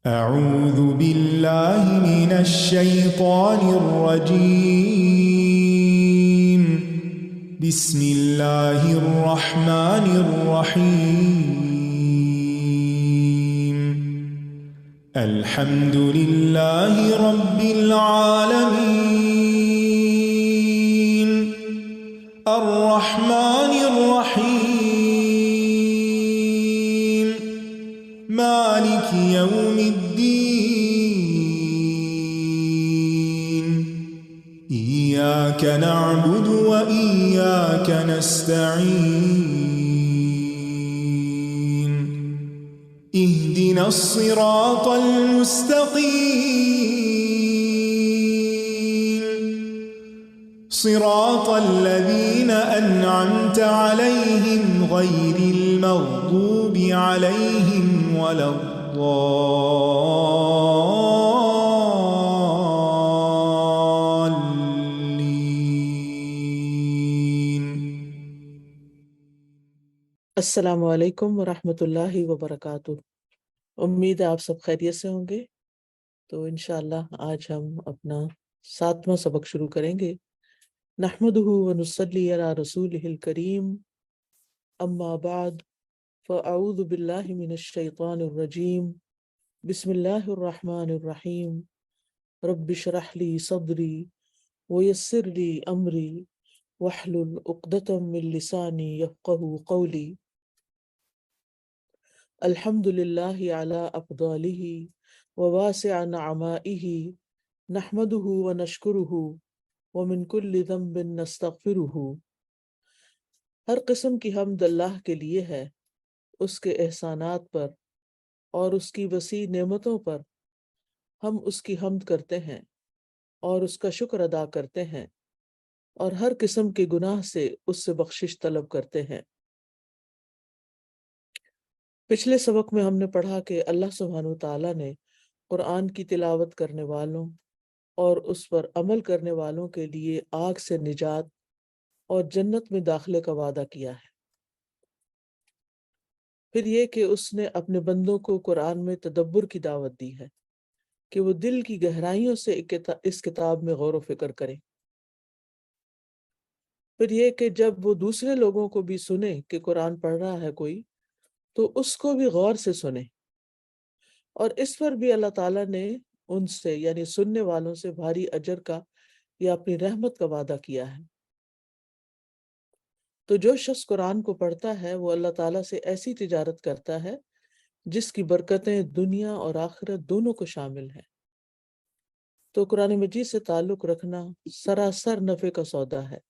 أعوذ بالله من الشيطان الرجيم. بسم الله الرحمن الرحيم. الحمد لله رب العالمين. الرحمن الرحيم. مالك يوم الدين. إياك نعبد وإياك نستعين. اهدنا الصراط المستقيم. صراط الذين أنعمت عليهم غير المغضوب عليهم ولا الضالين. السلام علیکم ورحمۃ اللہ وبرکاتہ۔ امید ہے آپ سب خیریت سے ہوں گے۔ تو انشاءاللہ آج ہم اپنا 7واں سبق شروع کریں گے۔ نحمدہ ونصلی علی رسولہ الکریم، اما بعد فاعوذ باللہ من الشیطان الرجیم، بسم اللہ الرحمن الرحیم۔ رب اشرح لی صدری ویسر لی امری واحلل عقدۃ من لسانی یفقہوا قولی۔ الحمد للہ علی افضالہ وواسع نعمائہ، نحمدہ ونشکرہ ومن کل ذنب نستغفرہ۔ ہر قسم کی حمد اللہ کے لیے ہے، اس کے احسانات پر اور اس کی وسیع نعمتوں پر ہم اس کی حمد کرتے ہیں اور اس کا شکر ادا کرتے ہیں، اور ہر قسم کے گناہ سے اس سے بخشش طلب کرتے ہیں۔ پچھلے سبق میں ہم نے پڑھا کہ اللہ سبحانہ وتعالیٰ نے قرآن کی تلاوت کرنے والوں اور اس پر عمل کرنے والوں کے لیے آگ سے نجات اور جنت میں داخلے کا وعدہ کیا ہے۔ پھر یہ کہ اس نے اپنے بندوں کو قرآن میں تدبر کی دعوت دی ہے کہ وہ دل کی گہرائیوں سے اس کتاب میں غور و فکر کریں۔ پھر یہ کہ جب وہ دوسرے لوگوں کو بھی سنیں کہ قرآن پڑھ رہا ہے کوئی، تو اس کو بھی غور سے سنیں، اور اس پر بھی اللہ تعالیٰ نے ان سے یعنی سننے والوں سے بھاری اجر کا یا اپنی رحمت کا وعدہ کیا ہے۔ تو جو شخص قرآن کو پڑھتا ہے وہ اللہ تعالیٰ سے ایسی تجارت کرتا ہے جس کی برکتیں دنیا اور آخرت دونوں کو شامل ہیں۔ تو قرآن مجید سے تعلق رکھنا سراسر نفع کا سودا ہے۔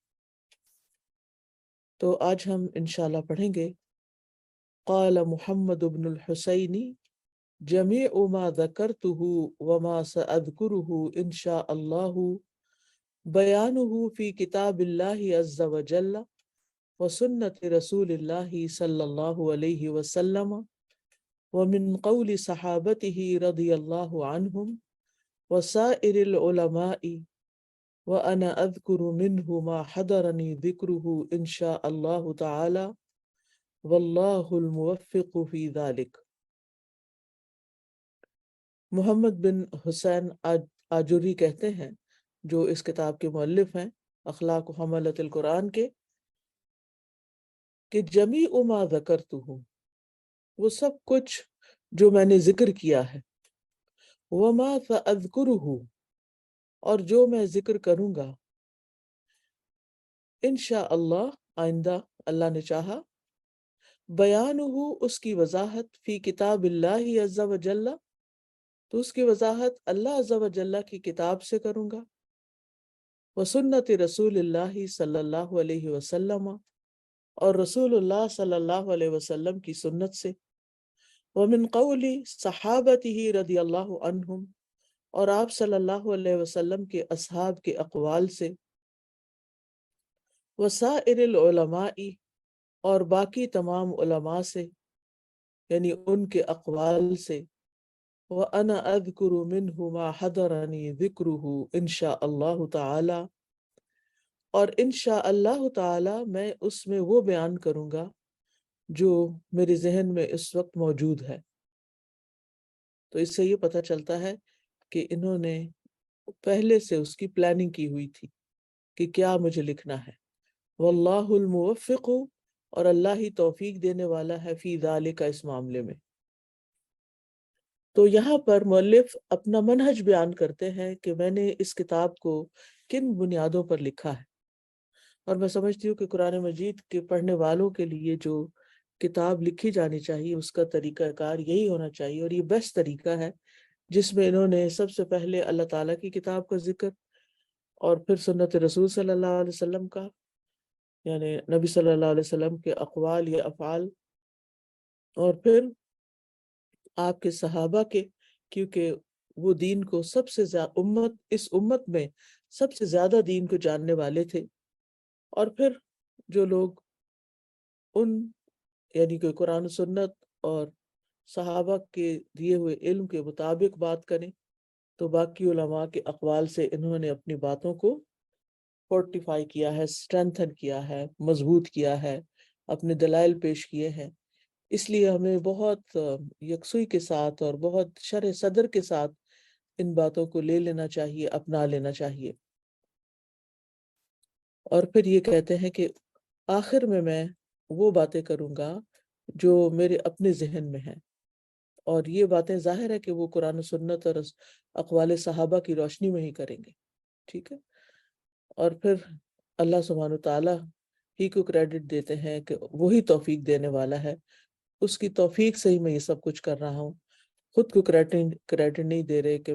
تو آج ہم انشاءاللہ پڑھیں گے قال محمد بن الحسین جمیع ما ذکرته وما سأذکره انشاء اللہ بیانہ فی کتاب اللہ عز وجل وسنت رسول اللہ صلی اللہ علیہ وسلم ومن قول صحابته رضی اللہ عنہم وسائر العلماء وأنا أذكر منه ما حضرني ذكره إن شاء الله تعالى واللہ الموفق فی ذلک۔ محمد بن حسین آجری کہتے ہیں، جو اس کتاب کے مؤلف ہیں اخلاق و حملۃ القرآن کے، کہ جمیع ما ذکرتہ، وہ سب کچھ جو میں نے ذکر کیا ہے، وما سأذکرہ، اور جو میں ذکر کروں گا، انشاءاللہ، آئندہ اللہ نے چاہا، بیانہ، اس کی وضاحت، فی کتاب اللہ عز وجل، تو اس کی وضاحت اللہ عز وجل کی کتاب سے کروں گا، وسنت رسول اللہ صلی اللہ علیہ وسلم، اور رسول اللہ صلی اللہ علیہ وسلم کی سنت سے، ومن قول صحابتہ رضی اللہ عنہم، اور آپ صلی اللہ علیہ وسلم کے اصحاب کے اقوال سے، وسائر العلماء، اور باقی تمام علماء سے یعنی ان کے اقوال سے، وَأَنَا أَذْكُرُ مِنْهُ مَا حَضَرَنِي ذِكْرُهُ إِنْ شَاءَ اللَّهُ تَعَالَى، اور انشاء اللہ تعالی میں اس میں وہ بیان کروں گا جو میرے ذہن میں اس وقت موجود ہے۔ تو اس سے یہ پتہ چلتا ہے کہ انہوں نے پہلے سے اس کی پلاننگ کی ہوئی تھی کہ کیا مجھے لکھنا ہے. واللہ الموفق، اور اللہ ہی توفیق دینے والا ہے، فی ذالک، اس معاملے میں. تو یہاں پر مؤلف اپنا منہج بیان کرتے ہیں کہ میں نے اس کتاب کو کن بنیادوں پر لکھا ہے. اور میں سمجھتی ہوں کہ قرآن مجید کے پڑھنے والوں کے لیے جو کتاب لکھی جانی چاہیے اس کا طریقہ کار یہی ہونا چاہیے، اور یہ بیسٹ طریقہ ہے جس میں انہوں نے سب سے پہلے اللہ تعالیٰ کی کتاب کا ذکر، اور پھر سنت رسول صلی اللہ علیہ وسلم کا، یعنی نبی صلی اللہ علیہ وسلم کے اقوال یا افعال، اور پھر آپ کے صحابہ کے، کیونکہ وہ دین کو سب سے زیادہ اس امت میں سب سے زیادہ دین کو جاننے والے تھے. اور پھر جو لوگ ان یعنی کہ قرآن و سنت اور صحابہ کے دیے ہوئے علم کے مطابق بات کریں، تو باقی علماء کے اقوال سے انہوں نے اپنی باتوں کو فورٹیفائی کیا ہے، اسٹرینتھن کیا ہے، مضبوط کیا ہے، اپنے دلائل پیش کیے ہیں. اس لیے ہمیں بہت یکسوئی کے ساتھ اور بہت شرح صدر کے ساتھ ان باتوں کو لے لینا چاہیے، اپنا لینا چاہیے. اور پھر یہ کہتے ہیں کہ آخر میں وہ باتیں کروں گا جو میرے اپنے ذہن میں ہیں، اور یہ باتیں ظاہر ہے کہ وہ قرآن و سنت اور اقوال صحابہ کی روشنی میں ہی کریں گے. ٹھیک ہے. اور پھر اللہ سبحانہ تعالیٰ ہی کو کریڈٹ دیتے ہیں کہ وہی توفیق دینے والا ہے، اس کی توفیق سے ہی میں یہ سب کچھ کر رہا ہوں. خود کو کریڈٹ نہیں دے رہے کہ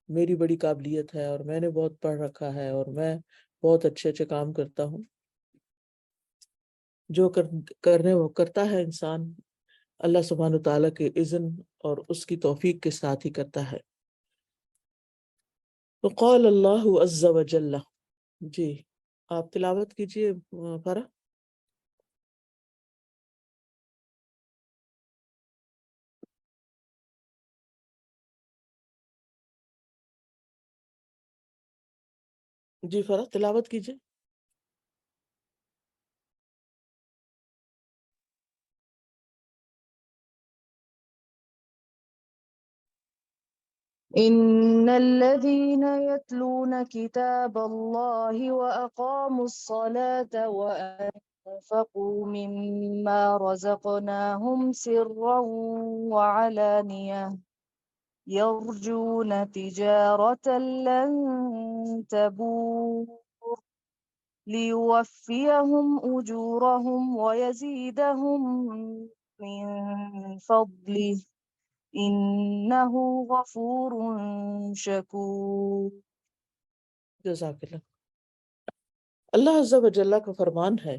میری بڑی قابلیت ہے اور میں نے بہت پڑھ رکھا ہے اور میں بہت اچھے اچھے کام کرتا ہوں. جو کرنے وہ کرتا ہے انسان اللہ سبحانہ تعالیٰ کے اذن اور اس کی توفیق کے ساتھ ہی کرتا ہے. وقال اللہ عز وجل. جی آپ تلاوت کیجئے فرح. جی فرح تلاوت کیجئے. إن الذين يتلون كتاب الله وأقاموا الصلاة وأنفقوا مما رزقناهم سرا وعلانية يرجون تجارة لن تبور ليوفيهم أجورهم ويزيدهم من فضله إنه غفور شكور. جزاک اللہ. اللہ عز و جل کا فرمان ہے،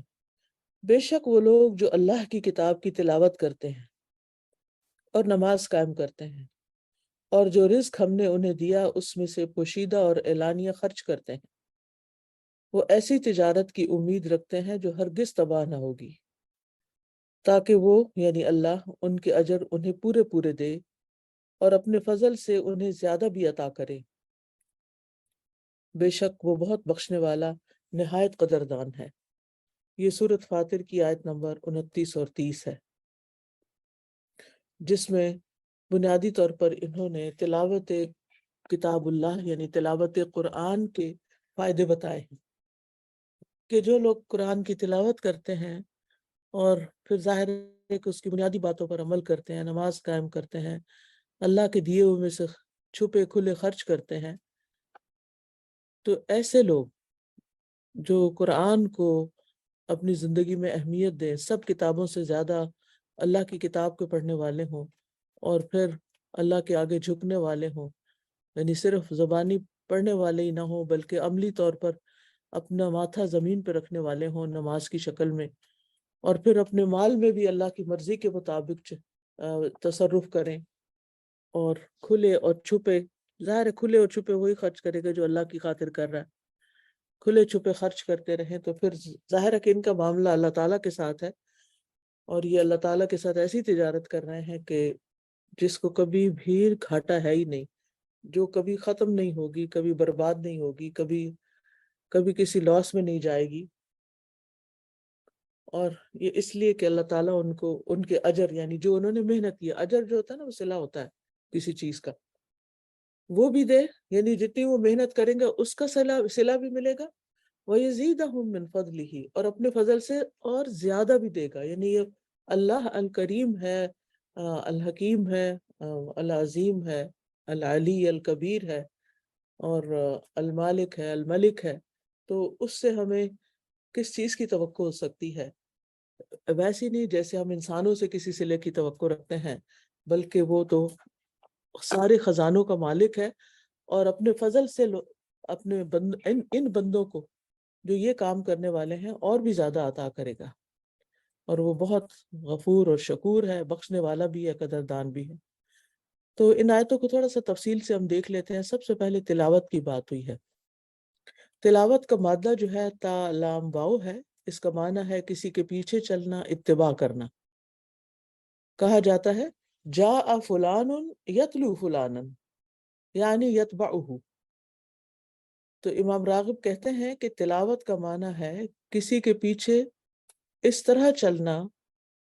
بے شک وہ لوگ جو اللہ کی کتاب کی تلاوت کرتے ہیں اور نماز قائم کرتے ہیں، اور جو رزق ہم نے انہیں دیا اس میں سے پوشیدہ اور اعلانیہ خرچ کرتے ہیں، وہ ایسی تجارت کی امید رکھتے ہیں جو ہرگز تباہ نہ ہوگی، تاکہ وہ یعنی اللہ ان کے اجر انہیں پورے پورے دے اور اپنے فضل سے انہیں زیادہ بھی عطا کرے. بے شک وہ بہت بخشنے والا نہایت قدردان ہے. یہ سورۃ فاطر کی آیت نمبر 29 اور 30 ہے، جس میں بنیادی طور پر انہوں نے تلاوت کتاب اللہ یعنی تلاوت قرآن کے فائدے بتائے ہیں کہ جو لوگ قرآن کی تلاوت کرتے ہیں اور پھر ظاہر ہے کہ اس کی بنیادی باتوں پر عمل کرتے ہیں، نماز قائم کرتے ہیں، اللہ کے دیے ہوئے میں سے چھپے کھلے خرچ کرتے ہیں، تو ایسے لوگ جو قرآن کو اپنی زندگی میں اہمیت دیں، سب کتابوں سے زیادہ اللہ کی کتاب کو پڑھنے والے ہوں، اور پھر اللہ کے آگے جھکنے والے ہوں، یعنی صرف زبانی پڑھنے والے ہی نہ ہوں بلکہ عملی طور پر اپنا ماتھا زمین پہ رکھنے والے ہوں نماز کی شکل میں، اور پھر اپنے مال میں بھی اللہ کی مرضی کے مطابق تصرف کریں، اور کھلے اور چھپے، ظاہر ہے کھلے اور چھپے وہی خرچ کرے گا جو اللہ کی خاطر کر رہا ہے، کھلے چھپے خرچ کرتے رہیں تو پھر ظاہر ہے کہ ان کا معاملہ اللہ تعالیٰ کے ساتھ ہے، اور یہ اللہ تعالیٰ کے ساتھ ایسی تجارت کر رہے ہیں کہ جس کو کبھی بھی گھاٹا ہے ہی نہیں، جو کبھی ختم نہیں ہوگی، کبھی برباد نہیں ہوگی، کبھی کسی لاس میں نہیں جائے گی. اور یہ اس لیے کہ اللہ تعالیٰ ان کو ان کے اجر، یعنی جو انہوں نے محنت کی، اجر جو ہوتا ہے نا وہ صلہ ہوتا ہے، کسی چیز کا وہ بھی دے، یعنی جتنی وہ محنت کریں گے اس کا صلہ بھی ملے گا، وَيَزِيدَهُم مِّن فَضْلِهِ، اور اپنے فضل سے اور زیادہ بھی دے گا. یعنی یہ اللہ الکریم ہے، الحکیم ہے، العظیم ہے، العلی الکبیر ہے، اور المالک ہے، الملک ہے. تو اس سے ہمیں کس چیز کی توقع ہو سکتی ہے؟ ویسی نہیں جیسے ہم انسانوں سے کسی صلے کی توقع رکھتے ہیں، بلکہ وہ تو سارے خزانوں کا مالک ہے، اور اپنے فضل سے اپنے ان بندوں کو جو یہ کام کرنے والے ہیں اور بھی زیادہ عطا کرے گا. اور وہ بہت غفور اور شکور ہے، بخشنے والا بھی ہے، قدردان بھی ہے. تو ان آیتوں کو تھوڑا سا تفصیل سے ہم دیکھ لیتے ہیں. سب سے پہلے تلاوت کی بات ہوئی ہے. تلاوت کا مادہ جو ہے تا لام واو ہے. اس کا معنی ہے کسی کے پیچھے چلنا، اتباع کرنا. کہا جاتا ہے جاء فلان یتلو فلانا، یعنی یتبعہ. تو امام راغب کہتے ہیں کہ تلاوت کا معنی ہے کسی کے پیچھے اس طرح چلنا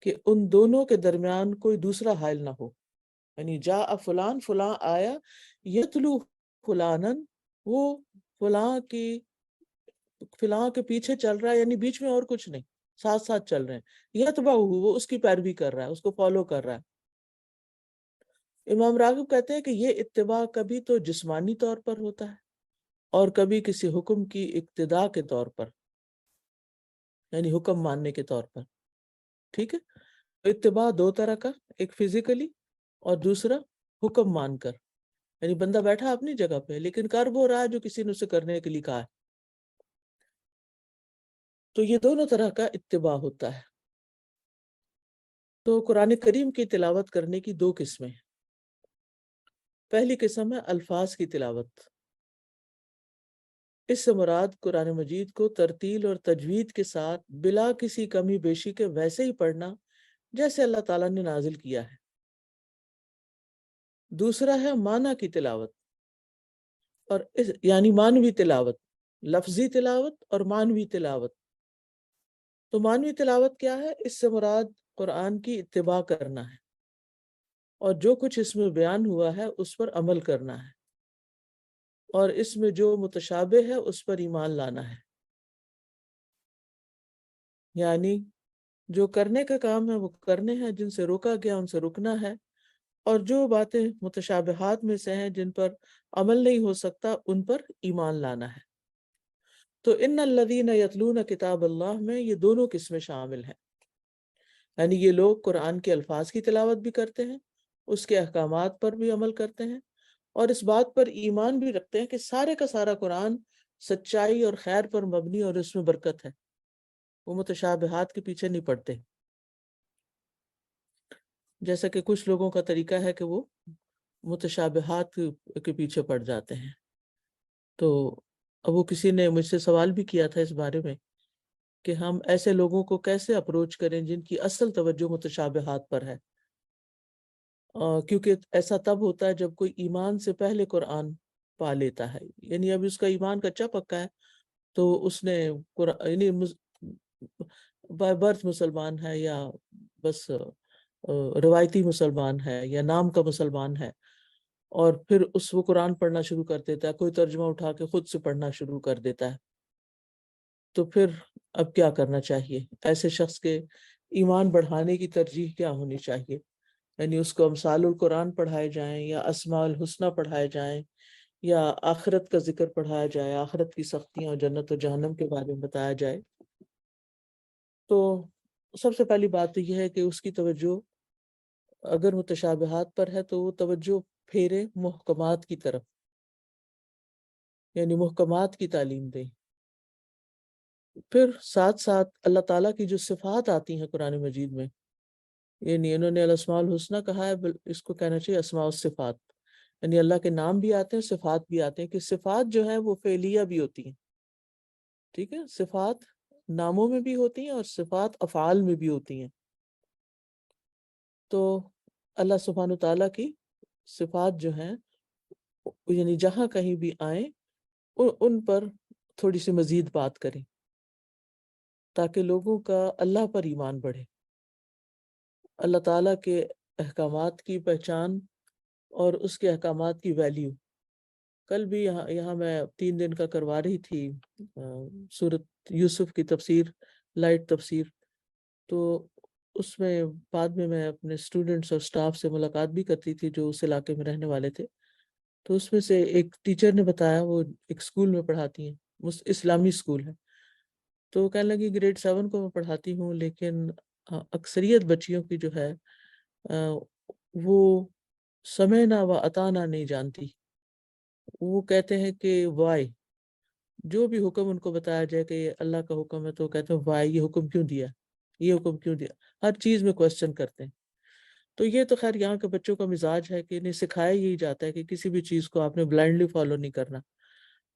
کہ ان دونوں کے درمیان کوئی دوسرا حائل نہ ہو. یعنی جاء فلان، فلاں آیا، یتلو فلانن، وہ فلاں کے پیچھے چل رہا ہے، یعنی بیچ میں اور کچھ نہیں، ساتھ ساتھ چل رہے ہیں. یتبعہ، وہ اس کی پیروی کر رہا ہے، اس کو فالو کر رہا ہے. امام راغب کہتے ہیں کہ یہ اتباع کبھی تو جسمانی طور پر ہوتا ہے اور کبھی کسی حکم کی اقتداء کے طور پر، یعنی حکم ماننے کے طور پر. ٹھیک ہے. اتباع دو طرح کا، ایک فزیکلی اور دوسرا حکم مان کر. یعنی بندہ بیٹھا اپنی جگہ پہ لیکن کر وہ رہا ہے جو کسی نے اسے کرنے کے لیے کہا ہے. تو یہ دونوں طرح کا اتباع ہوتا ہے. تو قرآن کریم کی تلاوت کرنے کی دو قسمیں ہیں. پہلی قسم ہے الفاظ کی تلاوت. اس سے مراد قرآن مجید کو ترتیل اور تجوید کے ساتھ بلا کسی کمی بیشی کے ویسے ہی پڑھنا جیسے اللہ تعالیٰ نے نازل کیا ہے. دوسرا ہے معنی کی تلاوت، اور یعنی معنوی تلاوت، لفظی تلاوت اور معنوی تلاوت. تو معنوی تلاوت کیا ہے؟ اس سے مراد قرآن کی اتباع کرنا ہے اور جو کچھ اس میں بیان ہوا ہے اس پر عمل کرنا ہے، اور اس میں جو متشابہ ہے اس پر ایمان لانا ہے. یعنی جو کرنے کا کام ہے وہ کرنے ہیں، جن سے روکا گیا ان سے رکنا ہے، اور جو باتیں متشابہات میں سے ہیں جن پر عمل نہیں ہو سکتا ان پر ایمان لانا ہے. تو ان الذین یتلون کتاب اللہ میں یہ دونوں قسمیں شامل ہیں. یعنی یہ لوگ قرآن کے الفاظ کی تلاوت بھی کرتے ہیں، اس کے احکامات پر بھی عمل کرتے ہیں، اور اس بات پر ایمان بھی رکھتے ہیں کہ سارے کا سارا قرآن سچائی اور خیر پر مبنی اور اس میں برکت ہے. وہ متشابہات کے پیچھے نہیں پڑتے، جیسا کہ کچھ لوگوں کا طریقہ ہے کہ وہ متشابہات کے پیچھے پڑ جاتے ہیں. تو اب وہ کسی نے مجھ سے سوال بھی کیا تھا اس بارے میں کہ ہم ایسے لوگوں کو کیسے اپروچ کریں جن کی اصل توجہ متشابہات پر ہے. کیونکہ ایسا تب ہوتا ہے جب کوئی ایمان سے پہلے قرآن پا لیتا ہے، یعنی اب اس کا ایمان کچا پکا ہے تو اس نے یعنی بائی برتھ مسلمان ہے یا بس روایتی مسلمان ہے یا نام کا مسلمان ہے، اور پھر وہ قرآن پڑھنا شروع کر دیتا ہے، کوئی ترجمہ اٹھا کے خود سے پڑھنا شروع کر دیتا ہے. تو پھر اب کیا کرنا چاہیے؟ ایسے شخص کے ایمان بڑھانے کی ترجیح کیا ہونی چاہیے؟ یعنی اس کو امثال القرآن پڑھائے جائیں یا اسماء الحسنہ پڑھائے جائیں یا آخرت کا ذکر پڑھایا جائے، آخرت کی سختیاں اور جنت و جہنم کے بارے میں بتایا جائے. تو سب سے پہلی بات تو یہ ہے کہ اس کی توجہ اگر متشابہات پر ہے تو وہ توجہ پھیرے محکمات کی طرف، یعنی محکمات کی تعلیم دیں. پھر ساتھ ساتھ اللہ تعالیٰ کی جو صفات آتی ہیں قرآن مجید میں، یعنی انہوں نے الاسماء الحسنہ کہا ہے، اس کو کہنا چاہیے اسماء الصفات. یعنی اللہ کے نام بھی آتے ہیں، صفات بھی آتے ہیں، کہ صفات جو ہیں وہ فعلیہ بھی ہوتی ہیں. ٹھیک ہے، صفات ناموں میں بھی ہوتی ہیں اور صفات افعال میں بھی ہوتی ہیں. تو اللہ سبحانہ تعالیٰ کی صفات جو ہیں یعنی جہاں کہیں بھی آئیں ان پر تھوڑی سی مزید بات کریں تاکہ لوگوں کا اللہ پر ایمان بڑھے، اللہ تعالیٰ کے احکامات کی پہچان اور اس کے احکامات کی ویلیو. کل بھی یہاں میں 3 دن کا کروا رہی تھی سورۃ یوسف کی تفسیر، لائٹ تفسیر. تو اس میں بعد میں اپنے اسٹوڈنٹس اور سٹاف سے ملاقات بھی کرتی تھی جو اس علاقے میں رہنے والے تھے. تو اس میں سے ایک ٹیچر نے بتایا، وہ ایک اسکول میں پڑھاتی ہیں، اسلامی اسکول ہے. تو کہنے لگی گریڈ 7 کو میں پڑھاتی ہوں، لیکن اکثریت بچیوں کی جو ہے وہ سمعنا و اطعنا نہیں جانتی. وہ کہتے ہیں کہ وائی، جو بھی حکم ان کو بتایا جائے کہ یہ اللہ کا حکم ہے تو کہتے ہیں وائی، یہ حکم کیوں دیا، یہ حکم کیوں دیا، ہر چیز میں کوسچن کرتے ہیں. تو یہ تو خیر یہاں کے بچوں کا مزاج ہے کہ انہیں سکھایا یہی جاتا ہے کہ کسی بھی چیز کو آپ نے بلائنڈلی فالو نہیں کرنا،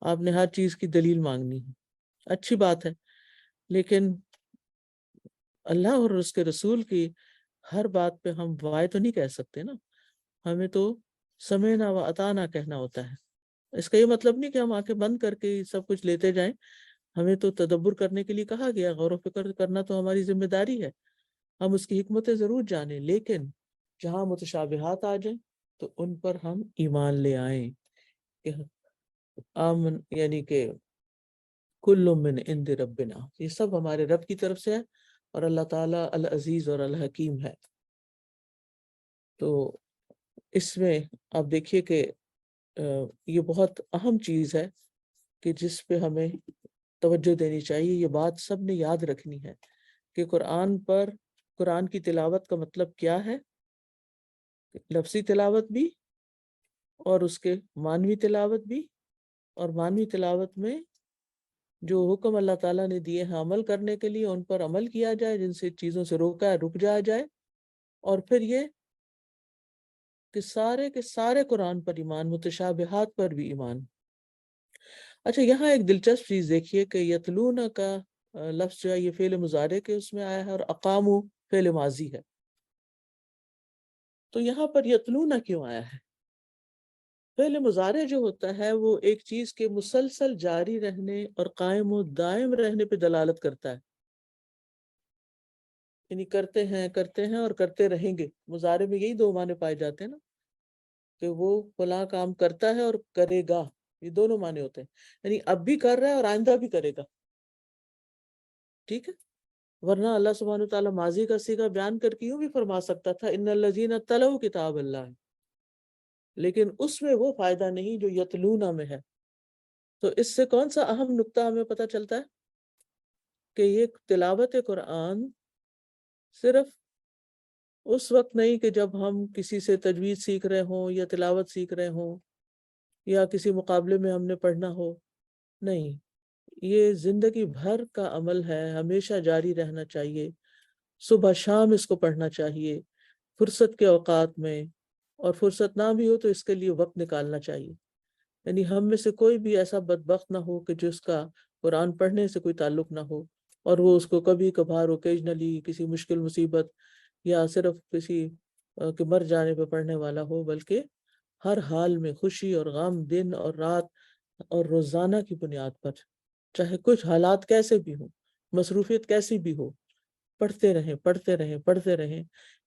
آپ نے ہر چیز کی دلیل مانگنی ہے. اچھی بات ہے، لیکن اللہ اور اس کے رسول کی ہر بات پہ ہم وائے تو نہیں کہہ سکتے نا. ہمیں تو سمعنا و اطعنا کہنا ہوتا ہے. اس کا یہ مطلب نہیں کہ ہم آنکھیں بند کر کے سب کچھ لیتے جائیں. ہمیں تو تدبر کرنے کے لیے کہا گیا، غور و فکر کرنا تو ہماری ذمہ داری ہے. ہم اس کی حکمتیں ضرور جانیں، لیکن جہاں متشابہات آ جائیں تو ان پر ہم ایمان لے آئیں کہ آمن، یعنی کہ کل من عند ربنا، یہ سب ہمارے رب کی طرف سے ہے اور اللہ تعالیٰ العزیز اور الحکیم ہے. تو اس میں آپ دیکھیے کہ یہ بہت اہم چیز ہے کہ جس پہ ہمیں توجہ دینی چاہیے. یہ بات سب نے یاد رکھنی ہے کہ قرآن کی تلاوت کا مطلب کیا ہے، لفظی تلاوت بھی اور اس کے معنوی تلاوت بھی. اور معنوی تلاوت میں جو حکم اللہ تعالیٰ نے دیے ہیں عمل کرنے کے لیے، ان پر عمل کیا جائے، جن سے چیزوں سے روکا ہے رک جایا جائے. اور پھر یہ کہ سارے کے سارے قرآن پر ایمان، متشابہات پر بھی ایمان. اچھا، یہاں ایک دلچسپ چیز دیکھیے کہ یتلون کا لفظ جو ہے یہ فعل مضارع کے اس میں آیا ہے اور اقامو فعل ماضی ہے. تو یہاں پر یتلون کیوں آیا ہے؟ فعل مضارع جو ہوتا ہے وہ ایک چیز کے مسلسل جاری رہنے اور قائم و دائم رہنے پہ دلالت کرتا ہے. یعنی کرتے ہیں اور کرتے رہیں گے. مضارع میں یہی 2 معنی پائے جاتے ہیں نا، کہ وہ فلاں کام کرتا ہے اور کرے گا، یہ دونوں معنی ہوتے ہیں. یعنی اب بھی کر رہا ہے اور آئندہ بھی کرے گا. ٹھیک ہے، ورنہ اللہ سبحانہ وتعالیٰ ماضی کا صیغہ بیان کر کے یوں بھی فرما سکتا تھا ان الذین تلوا کتاب اللہ، لیکن اس میں وہ فائدہ نہیں جو یتلونا میں ہے. تو اس سے کون سا اہم نقطہ ہمیں پتہ چلتا ہے کہ یہ تلاوت قرآن صرف اس وقت نہیں کہ جب ہم کسی سے تجوید سیکھ رہے ہوں یا تلاوت سیکھ رہے ہوں یا کسی مقابلے میں ہم نے پڑھنا ہو. نہیں، یہ زندگی بھر کا عمل ہے، ہمیشہ جاری رہنا چاہیے. صبح شام اس کو پڑھنا چاہیے، فرصت کے اوقات میں، اور فرصت نہ بھی ہو تو اس کے لیے وقت نکالنا چاہیے. یعنی ہم میں سے کوئی بھی ایسا بدبخت نہ ہو کہ جس کا قرآن پڑھنے سے کوئی تعلق نہ ہو اور وہ اس کو کبھی کبھار اوکیجنلی کسی مشکل مصیبت یا صرف کسی کہ مر جانے پہ پڑھنے والا ہو، بلکہ ہر حال میں خوشی اور غم، دن اور رات اور روزانہ کی بنیاد پر، چاہے کچھ حالات کیسے بھی ہوں، مصروفیت کیسی بھی ہو، پڑھتے رہیں پڑھتے رہیں پڑھتے رہیں.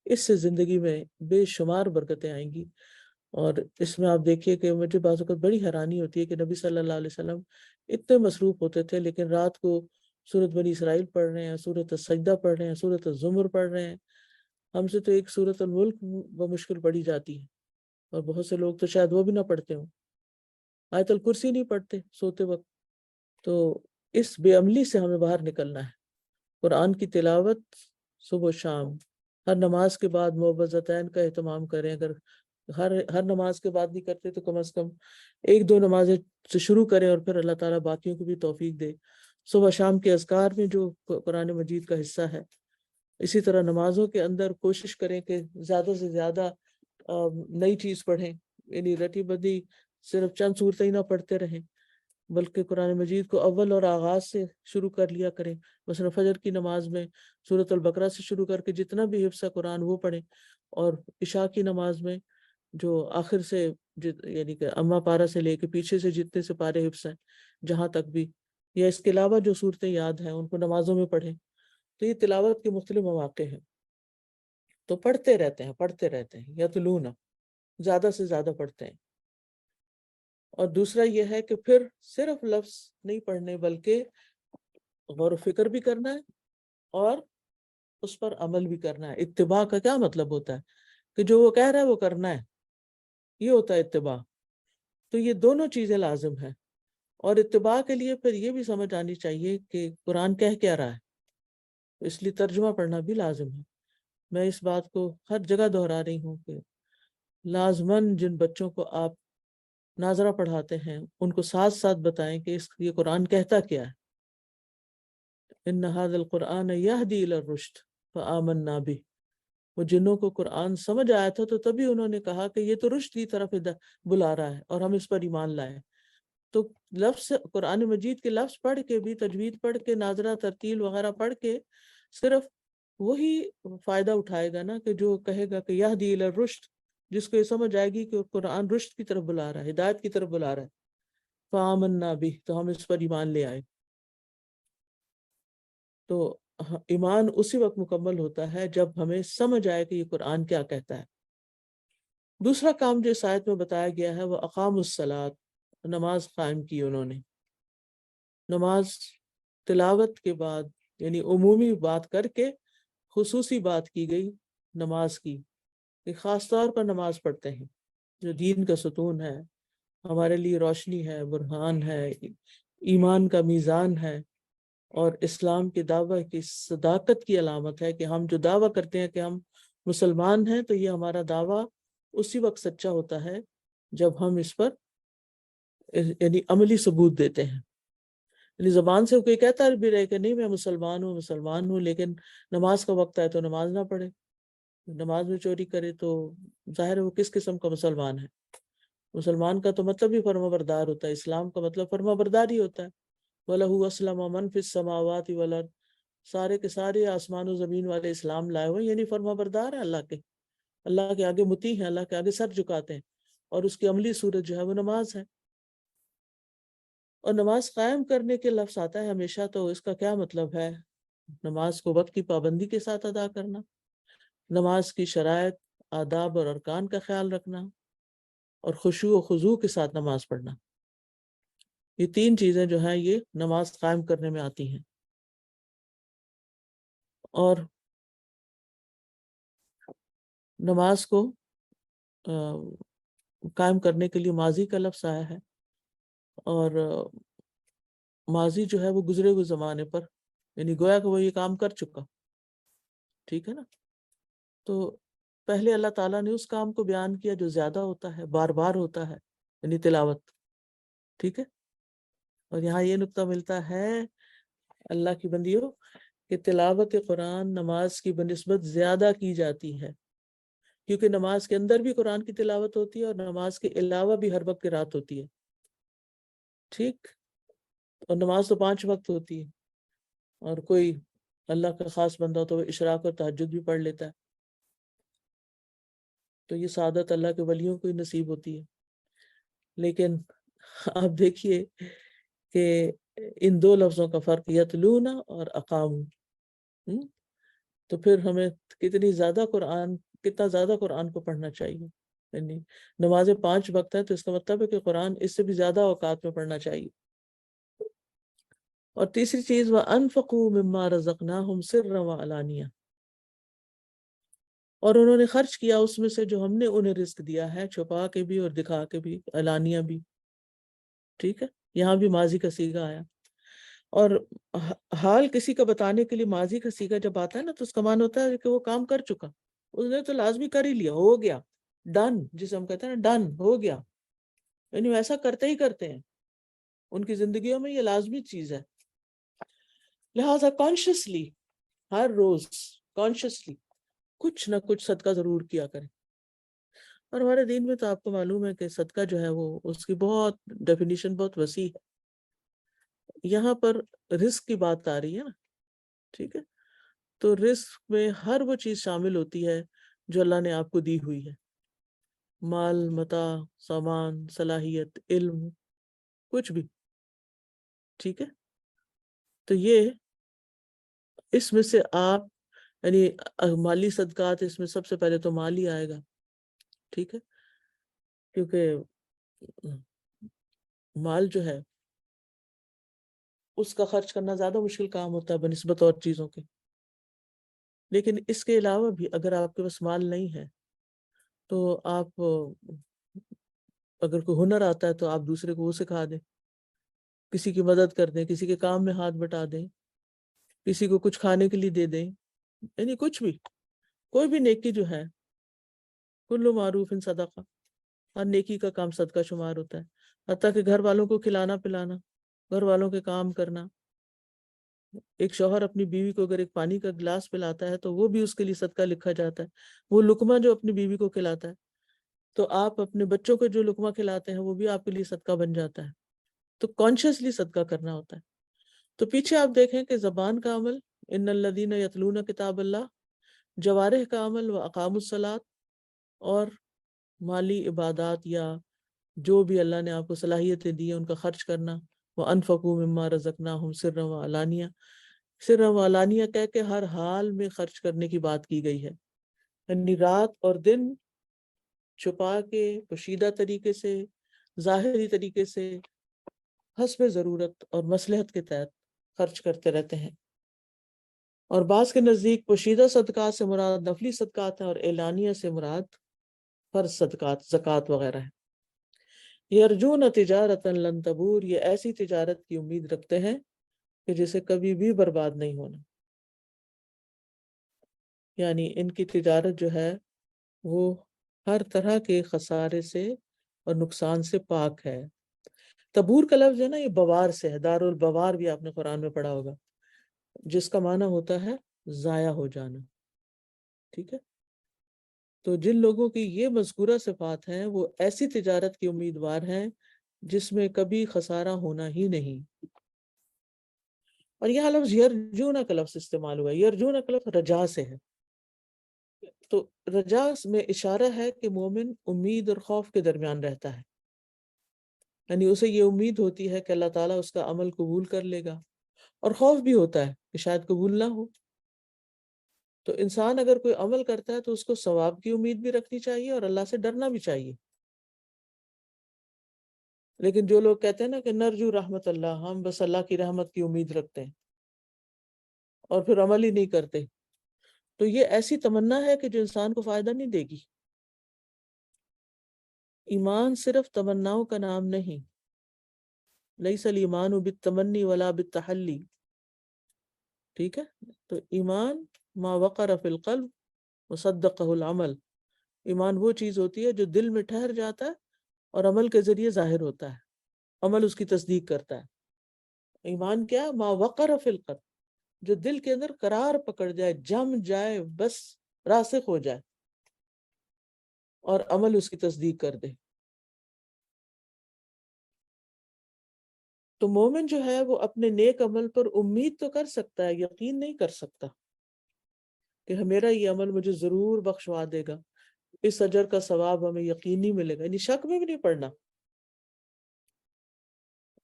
اس سے زندگی میں بے شمار برکتیں آئیں گی. اور اس میں آپ دیکھیے کہ مجھے بعض اوقات بڑی حیرانی ہوتی ہے کہ نبی صلی اللہ علیہ وسلم اتنے مصروف ہوتے تھے، لیکن رات کو سورۃ بنی اسرائیل پڑھ رہے ہیں، سورۃ السجدہ پڑھ رہے ہیں، سورۃ الزمر پڑھ رہے ہیں. ہم سے تو ایک سورۃ الملک بمشکل پڑھی جاتی ہے، اور بہت سے لوگ تو شاید وہ بھی نہ پڑھتے ہوں، آیت الکرسی نہیں پڑھتے سوتے وقت. تو اس بے عملی سے ہمیں باہر نکلنا ہے. قرآن کی تلاوت صبح و شام، ہر نماز کے بعد معوذتین کا اہتمام کریں. اگر ہر نماز کے بعد نہیں کرتے تو کم از کم 1-2 نمازیں سے شروع کریں، اور پھر اللہ تعالیٰ باقیوں کو بھی توفیق دے. صبح شام کے اذکار میں جو قرآن مجید کا حصہ ہے، اسی طرح نمازوں کے اندر کوشش کریں کہ زیادہ سے زیادہ نئی چیز پڑھیں. یعنی رٹی بدی صرف چند صورتیں ہی نہ پڑھتے رہیں، بلکہ قرآن مجید کو اول اور آغاز سے شروع کر لیا کریں. مثلا فجر کی نماز میں سورۃ البقرہ سے شروع کر کے جتنا بھی حفظ ہے قرآن وہ پڑھیں، اور عشاء کی نماز میں جو آخر سے یعنی کہ اما پارہ سے لے کے پیچھے سے جتنے سے پارے حفظ ہیں جہاں تک بھی، یا اس کے علاوہ جو صورتیں یاد ہیں ان کو نمازوں میں پڑھیں. تو یہ تلاوت کے مختلف مواقع ہیں. تو پڑھتے رہتے ہیں یتلون. زیادہ سے زیادہ پڑھتے ہیں. اور دوسرا یہ ہے کہ پھر صرف لفظ نہیں پڑھنے بلکہ غور و فکر بھی کرنا ہے اور اس پر عمل بھی کرنا ہے. اتباع کا کیا مطلب ہوتا ہے؟ کہ جو وہ کہہ رہا ہے وہ کرنا ہے، یہ ہوتا ہے اتباع. تو یہ دونوں چیزیں لازم ہیں. اور اتباع کے لیے پھر یہ بھی سمجھ آنی چاہیے کہ قرآن کہہ کیا رہا ہے، اس لیے ترجمہ پڑھنا بھی لازم ہے. میں اس بات کو ہر جگہ دہرا رہی ہوں کہ لازماً جن بچوں کو آپ ناظرہ پڑھاتے ہیں ان کو ساتھ ساتھ بتائیں کہ یہ قرآن کہتا کیا ہے. ان ھذا القرآن یہدی الی الرشد فآمنا بہ. وہ جنوں کو قرآن سمجھ آیا تھا تو تبھی انہوں نے کہا کہ یہ تو رشد کی طرف بلا رہا ہے اور ہم اس پر ایمان لائے. تو لفظ قرآن مجید کے لفظ پڑھ کے بھی، تجوید پڑھ کے، ناظرہ ترتیل وغیرہ پڑھ کے صرف وہی فائدہ اٹھائے گا نا کہ جو کہے گا کہ یہدی الی الرشد، جس کو یہ سمجھ آئے گی کہ قرآن رشد کی طرف بلا رہا ہے، ہدایت کی طرف بلا رہا ہے. فآمنا بہ، تو ہم اس پر ایمان لے آئے. تو ایمان اسی وقت مکمل ہوتا ہے جب ہمیں سمجھ آئے کہ یہ قرآن کیا کہتا ہے. دوسرا کام جو اس آیت میں بتایا گیا ہے وہ اقام الصلاۃ، نماز قائم کی انہوں نے. نماز تلاوت کے بعد یعنی عمومی بات کر کے خصوصی بات کی گئی نماز کی، کہ خاص طور پر نماز پڑھتے ہیں جو دین کا ستون ہے، ہمارے لیے روشنی ہے، برہان ہے، ایمان کا میزان ہے، اور اسلام کی دعوت کی صداقت کی علامت ہے کہ ہم جو دعویٰ کرتے ہیں کہ ہم مسلمان ہیں تو یہ ہمارا دعویٰ اسی وقت سچا ہوتا ہے جب ہم اس پر یعنی عملی ثبوت دیتے ہیں. یعنی زبان سے کوئی کہتا بھی رہے کہ نہیں میں مسلمان ہوں لیکن نماز کا وقت آئے تو نماز نہ پڑھے، نماز میں چوری کرے، تو ظاہر ہے وہ کس قسم کا مسلمان ہے. مسلمان کا تو مطلب ہی فرما بردار ہوتا ہے، اسلام کا مطلب فرما بردار ہی ہوتا ہے. وَلَهُ أَسْلَمَ مَنْ فِي السَّمَاوَاتِ وَالْأَرْضِ، سارے کے سارے آسمان و زمین والے اسلام لائے ہوئے، یعنی فرما بردار ہیں اللہ کے آگے مطیع ہیں، اللہ کے آگے سر جھکاتے ہیں. اور اس کی عملی صورت جو ہے وہ نماز ہے. اور نماز قائم کرنے کے لفظ آتا ہے ہمیشہ، تو اس کا کیا مطلب ہے؟ نماز کو وقت کی پابندی کے ساتھ ادا کرنا، نماز کی شرائط، آداب اور ارکان کا خیال رکھنا، اور خشوع و خضوع کے ساتھ نماز پڑھنا. یہ تین چیزیں جو ہیں یہ نماز قائم کرنے میں آتی ہیں. اور نماز کو قائم کرنے کے لیے ماضی کا لفظ آیا ہے، اور ماضی جو ہے وہ گزرے ہوئے زمانے پر، یعنی گویا کہ وہ یہ کام کر چکا. ٹھیک ہے نا؟ تو پہلے اللہ تعالیٰ نے اس کام کو بیان کیا جو زیادہ ہوتا ہے، بار بار ہوتا ہے، یعنی تلاوت. ٹھیک ہے؟ اور یہاں یہ نقطہ ملتا ہے اللہ کی بندیوں کہ تلاوت قرآن نماز کی بنسبت زیادہ کی جاتی ہے، کیونکہ نماز کے اندر بھی قرآن کی تلاوت ہوتی ہے اور نماز کے علاوہ بھی ہر وقت قرات ہوتی ہے. ٹھیک؟ اور نماز تو 5 وقت ہوتی ہے، اور کوئی اللہ کا خاص بندہ تو وہ اشراق اور تہجد بھی پڑھ لیتا ہے. تو یہ سعادت اللہ کے ولیوں کو ہی نصیب ہوتی ہے. لیکن آپ دیکھیے کہ ان دو لفظوں کا فرق، یتلون اور اقام. تو پھر ہمیں کتنا زیادہ قرآن کو پڑھنا چاہیے. یعنی نمازیں 5 وقت ہیں تو اس کا مطلب ہے کہ قرآن اس سے بھی زیادہ اوقات میں پڑھنا چاہیے. اور تیسری چیز وَأَنفَقُوا مِمَّا رَزَقْنَاهُمْ سِرًّا وَعَلَانِيَةً، اور انہوں نے خرچ کیا اس میں سے جو ہم نے انہیں رزق دیا ہے، چھپا کے بھی اور دکھا کے بھی، علانیہ بھی. ٹھیک ہے؟ یہاں بھی ماضی کا صیغہ آیا. اور حال کسی کا بتانے کے لیے ماضی کا صیغہ جب آتا ہے نا تو اس کا معنی ہوتا ہے کہ وہ کام کر چکا، اس نے تو لازمی کر ہی لیا، ہو گیا، ڈن، جسے ہم کہتے ہیں نا ڈن، ہو گیا. یعنی ایسا کرتے ہی کرتے ہیں، ان کی زندگیوں میں یہ لازمی چیز ہے. لہٰذا کانشیسلی ہر روز کانشیسلی کچھ نہ کچھ صدقہ ضرور کیا کریں. اور ہمارے دین میں تو آپ کو معلوم ہے کہ صدقہ جو ہے وہ اس کی بہت ڈیفینیشن بہت وسیع ہے. یہاں پر رزق کی بات آ رہی ہے نا. ٹھیک ہے؟ تو رزق میں ہر وہ چیز شامل ہوتی ہے جو اللہ نے آپ کو دی ہوئی ہے، مال، متاع، سامان، صلاحیت، علم، کچھ بھی. ٹھیک ہے؟ تو یہ اس میں سے آپ یعنی مالی صدقات، اس میں سب سے پہلے تو مال ہی آئے گا. ٹھیک ہے؟ کیونکہ مال جو ہے اس کا خرچ کرنا زیادہ مشکل کام ہوتا ہے بنسبت اور چیزوں کے. لیکن اس کے علاوہ بھی اگر آپ کے پاس مال نہیں ہے تو آپ اگر کوئی ہنر آتا ہے تو آپ دوسرے کو وہ سکھا دیں، کسی کی مدد کر دیں، کسی کے کام میں ہاتھ بٹا دیں، کسی کو کچھ کھانے کے لیے دے دیں، یعنی کچھ بھی، کوئی بھی نیکی جو ہے، کل معروف ان صدقہ، ہر نیکی کا کام صدقہ شمار ہوتا ہے. حتیٰ کہ گھر والوں کو کھلانا پلانا، گھر والوں کے کام کرنا. ایک شوہر اپنی بیوی کو اگر ایک پانی کا گلاس پلاتا ہے تو وہ بھی اس کے لیے صدقہ لکھا جاتا ہے. وہ لقمہ جو اپنی بیوی کو کھلاتا ہے، تو آپ اپنے بچوں کو جو لقمہ کھلاتے ہیں وہ بھی آپ کے لیے صدقہ بن جاتا ہے. تو کانشیسلی صدقہ کرنا ہوتا ہے. تو پیچھے آپ دیکھیں کہ زبان کا عمل، ان الذین یتلون کتاب اللہ، جوارح کا عمل و اقام الصلاۃ، اور مالی عبادات یا جو بھی اللہ نے آپ کو صلاحیتیں دی ہیں ان کا خرچ کرنا. وَأَنفَقُوا مِمَّا رَزَقْنَاهُمْ سِرًّا وَعَلَانِيَةً، سرًّا وعلانیہ کہہ کے ہر حال میں خرچ کرنے کی بات کی گئی ہے، یعنی رات اور دن چھپا کے، پوشیدہ طریقے سے، ظاہری طریقے سے، حسب ضرورت اور مصلحت کے تحت خرچ کرتے رہتے ہیں. اور بعض کے نزدیک پوشیدہ صدقات سے مراد نفلی صدقات ہیں اور اعلانیہ سے مراد فرض صدقات، زکوٰۃ وغیرہ ہے. یرجون تجارتا لن تبور، یہ ایسی تجارت کی امید رکھتے ہیں کہ جسے کبھی بھی برباد نہیں ہونا. یعنی ان کی تجارت جو ہے وہ ہر طرح کے خسارے سے اور نقصان سے پاک ہے. تبور کا لفظ ہے نا، یہ بوار سے ہے، دار البوار بھی آپ نے قرآن میں پڑھا ہوگا، جس کا معنی ہوتا ہے ضائع ہو جانا. ٹھیک ہے، تو جن لوگوں کی یہ مذکورہ صفات ہیں وہ ایسی تجارت کی امیدوار ہیں جس میں کبھی خسارہ ہونا ہی نہیں. اور یہاں لفظ یرجون کا لفظ استعمال ہوا ہے. یرجون کا لفظ رجا سے ہے. تو رجا میں اشارہ ہے کہ مومن امید اور خوف کے درمیان رہتا ہے، یعنی اسے یہ امید ہوتی ہے کہ اللہ تعالیٰ اس کا عمل قبول کر لے گا، اور خوف بھی ہوتا ہے کہ شاید قبول نہ ہو. تو انسان اگر کوئی عمل کرتا ہے تو اس کو ثواب کی امید بھی رکھنی چاہیے اور اللہ سے ڈرنا بھی چاہیے. لیکن جو لوگ کہتے ہیں نا کہ نرجو رحمت اللہ، ہم بس اللہ کی رحمت کی امید رکھتے ہیں اور پھر عمل ہی نہیں کرتے، تو یہ ایسی تمنا ہے کہ جو انسان کو فائدہ نہیں دے گی. ایمان صرف تمناؤں کا نام نہیں، لیس الایمان بالتمنی ولا بالتحلی. ٹھیک ہے، تو ایمان ما وقر فی القلب وصدقہ العمل، ایمان وہ چیز ہوتی ہے جو دل میں ٹھہر جاتا ہے اور عمل کے ذریعے ظاہر ہوتا ہے، عمل اس کی تصدیق کرتا ہے. ایمان کیا؟ ما وقر فی القلب، جو دل کے اندر قرار پکڑ جائے، جم جائے، بس راسخ ہو جائے، اور عمل اس کی تصدیق کر دے. تو مومن جو ہے وہ اپنے نیک عمل پر امید تو کر سکتا ہے، یقین نہیں کر سکتا کہ میرا یہ عمل مجھے ضرور بخشوا دے گا، اس اجر کا ثواب ہمیں یقینی ملے گا، یعنی شک میں بھی نہیں پڑنا.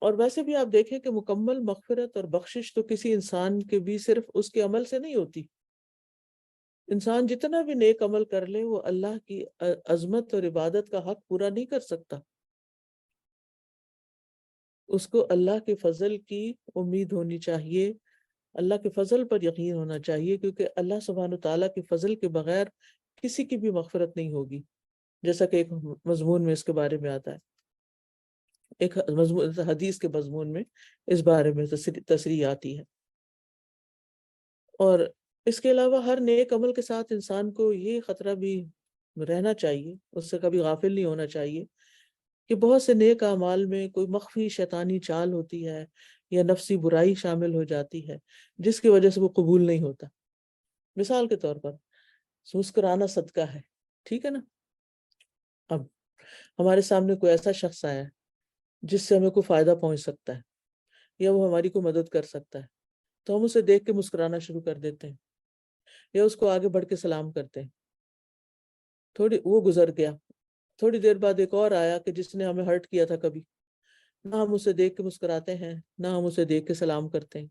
اور ویسے بھی آپ دیکھیں کہ مکمل مغفرت اور بخشش تو کسی انسان کے بھی صرف اس کے عمل سے نہیں ہوتی. انسان جتنا بھی نیک عمل کر لے وہ اللہ کی عظمت اور عبادت کا حق پورا نہیں کر سکتا. اس کو اللہ کے فضل کی امید ہونی چاہیے، اللہ کے فضل پر یقین ہونا چاہیے، کیونکہ اللہ سبحانہ تعالیٰ کے فضل کے بغیر کسی کی بھی مغفرت نہیں ہوگی، جیسا کہ ایک مضمون میں اس کے بارے میں آتا ہے، ایک حدیث کے مضمون میں اس بارے میں تصریح آتی ہے. اور اس کے علاوہ ہر نیک عمل کے ساتھ انسان کو یہ خطرہ بھی رہنا چاہیے، اس سے کبھی غافل نہیں ہونا چاہیے کہ بہت سے نیک اعمال میں کوئی مخفی شیطانی چال ہوتی ہے یا نفسی برائی شامل ہو جاتی ہے جس کی وجہ سے وہ قبول نہیں ہوتا. مثال کے طور پر مسکرانا صدقہ ہے، ٹھیک ہے نا. اب ہمارے سامنے کوئی ایسا شخص آیا ہے جس سے ہمیں کوئی فائدہ پہنچ سکتا ہے یا وہ ہماری کوئی مدد کر سکتا ہے، تو ہم اسے دیکھ کے مسکرانا شروع کر دیتے ہیں یا اس کو آگے بڑھ کے سلام کرتے ہیں. تھوڑی وہ گزر گیا، تھوڑی دیر بعد ایک اور آیا کہ جس نے ہمیں ہرٹ کیا تھا کبھی، نہ ہم اسے دیکھ کے مسکراتے ہیں نہ ہم اسے دیکھ کے سلام کرتے ہیں.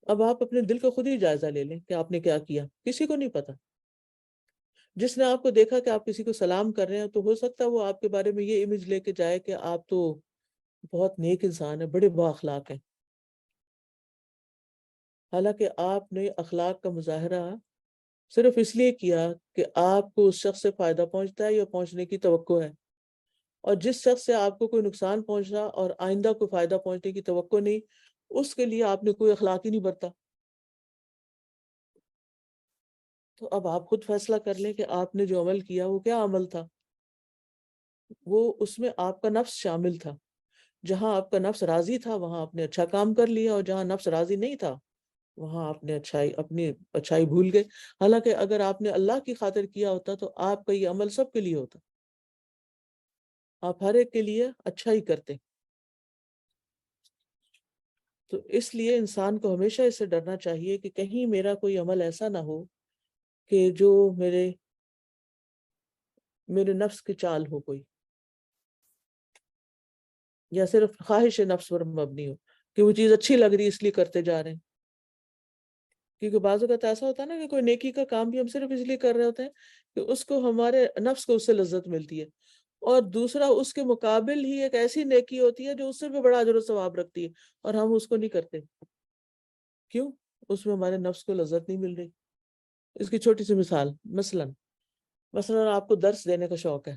اب آپ اپنے دل کا خود ہی جائزہ لے لیں کہ آپ نے کیا کیا، کسی کو نہیں پتا. جس نے آپ کو دیکھا کہ آپ کسی کو سلام کر رہے ہیں تو ہو سکتا ہے وہ آپ کے بارے میں یہ امیج لے کے جائے کہ آپ تو بہت نیک انسان ہیں، بڑے با اخلاق ہیں، حالانکہ آپ نے اخلاق کا مظاہرہ صرف اس لیے کیا کہ آپ کو اس شخص سے فائدہ پہنچتا ہے یا پہنچنے کی توقع ہے، اور جس شخص سے آپ کو کوئی نقصان پہنچنا اور آئندہ کوئی فائدہ پہنچنے کی توقع نہیں، اس کے لیے آپ نے کوئی اخلاق ہی نہیں برتا۔ تو اب آپ خود فیصلہ کر لیں کہ آپ نے جو عمل کیا وہ کیا عمل تھا۔ وہ اس میں آپ کا نفس شامل تھا، جہاں آپ کا نفس راضی تھا وہاں آپ نے اچھا کام کر لیا، اور جہاں نفس راضی نہیں تھا وہاں آپ نے اپنی اچھائی بھول گئے۔ حالانکہ اگر آپ نے اللہ کی خاطر کیا ہوتا تو آپ کا یہ عمل سب کے لیے ہوتا، آپ ہر ایک کے لیے اچھا ہی کرتے۔ تو اس لیے انسان کو ہمیشہ اس سے ڈرنا چاہیے کہ کہیں میرا کوئی عمل ایسا نہ ہو کہ جو میرے نفس کی چال ہو کوئی، یا صرف خواہش نفس پر مبنی ہو کہ وہ چیز اچھی لگ رہی اس لیے کرتے جا رہے ہیں۔ کیونکہ بعض اوقات ایسا ہوتا ہے نا کہ کوئی نیکی کا کام بھی ہم صرف اس لیے کر رہے ہوتے ہیں کہ اس کو ہمارے نفس کو اس سے لذت ملتی ہے، اور دوسرا اس کے مقابل ہی ایک ایسی نیکی ہوتی ہے جو اس سے بھی بڑا اجر و ثواب رکھتی ہے، اور ہم اس کو نہیں کرتے۔ کیوں؟ اس میں ہمارے نفس کو لذت نہیں مل رہی۔ اس کی چھوٹی سی مثال، مثلاً آپ کو درس دینے کا شوق ہے،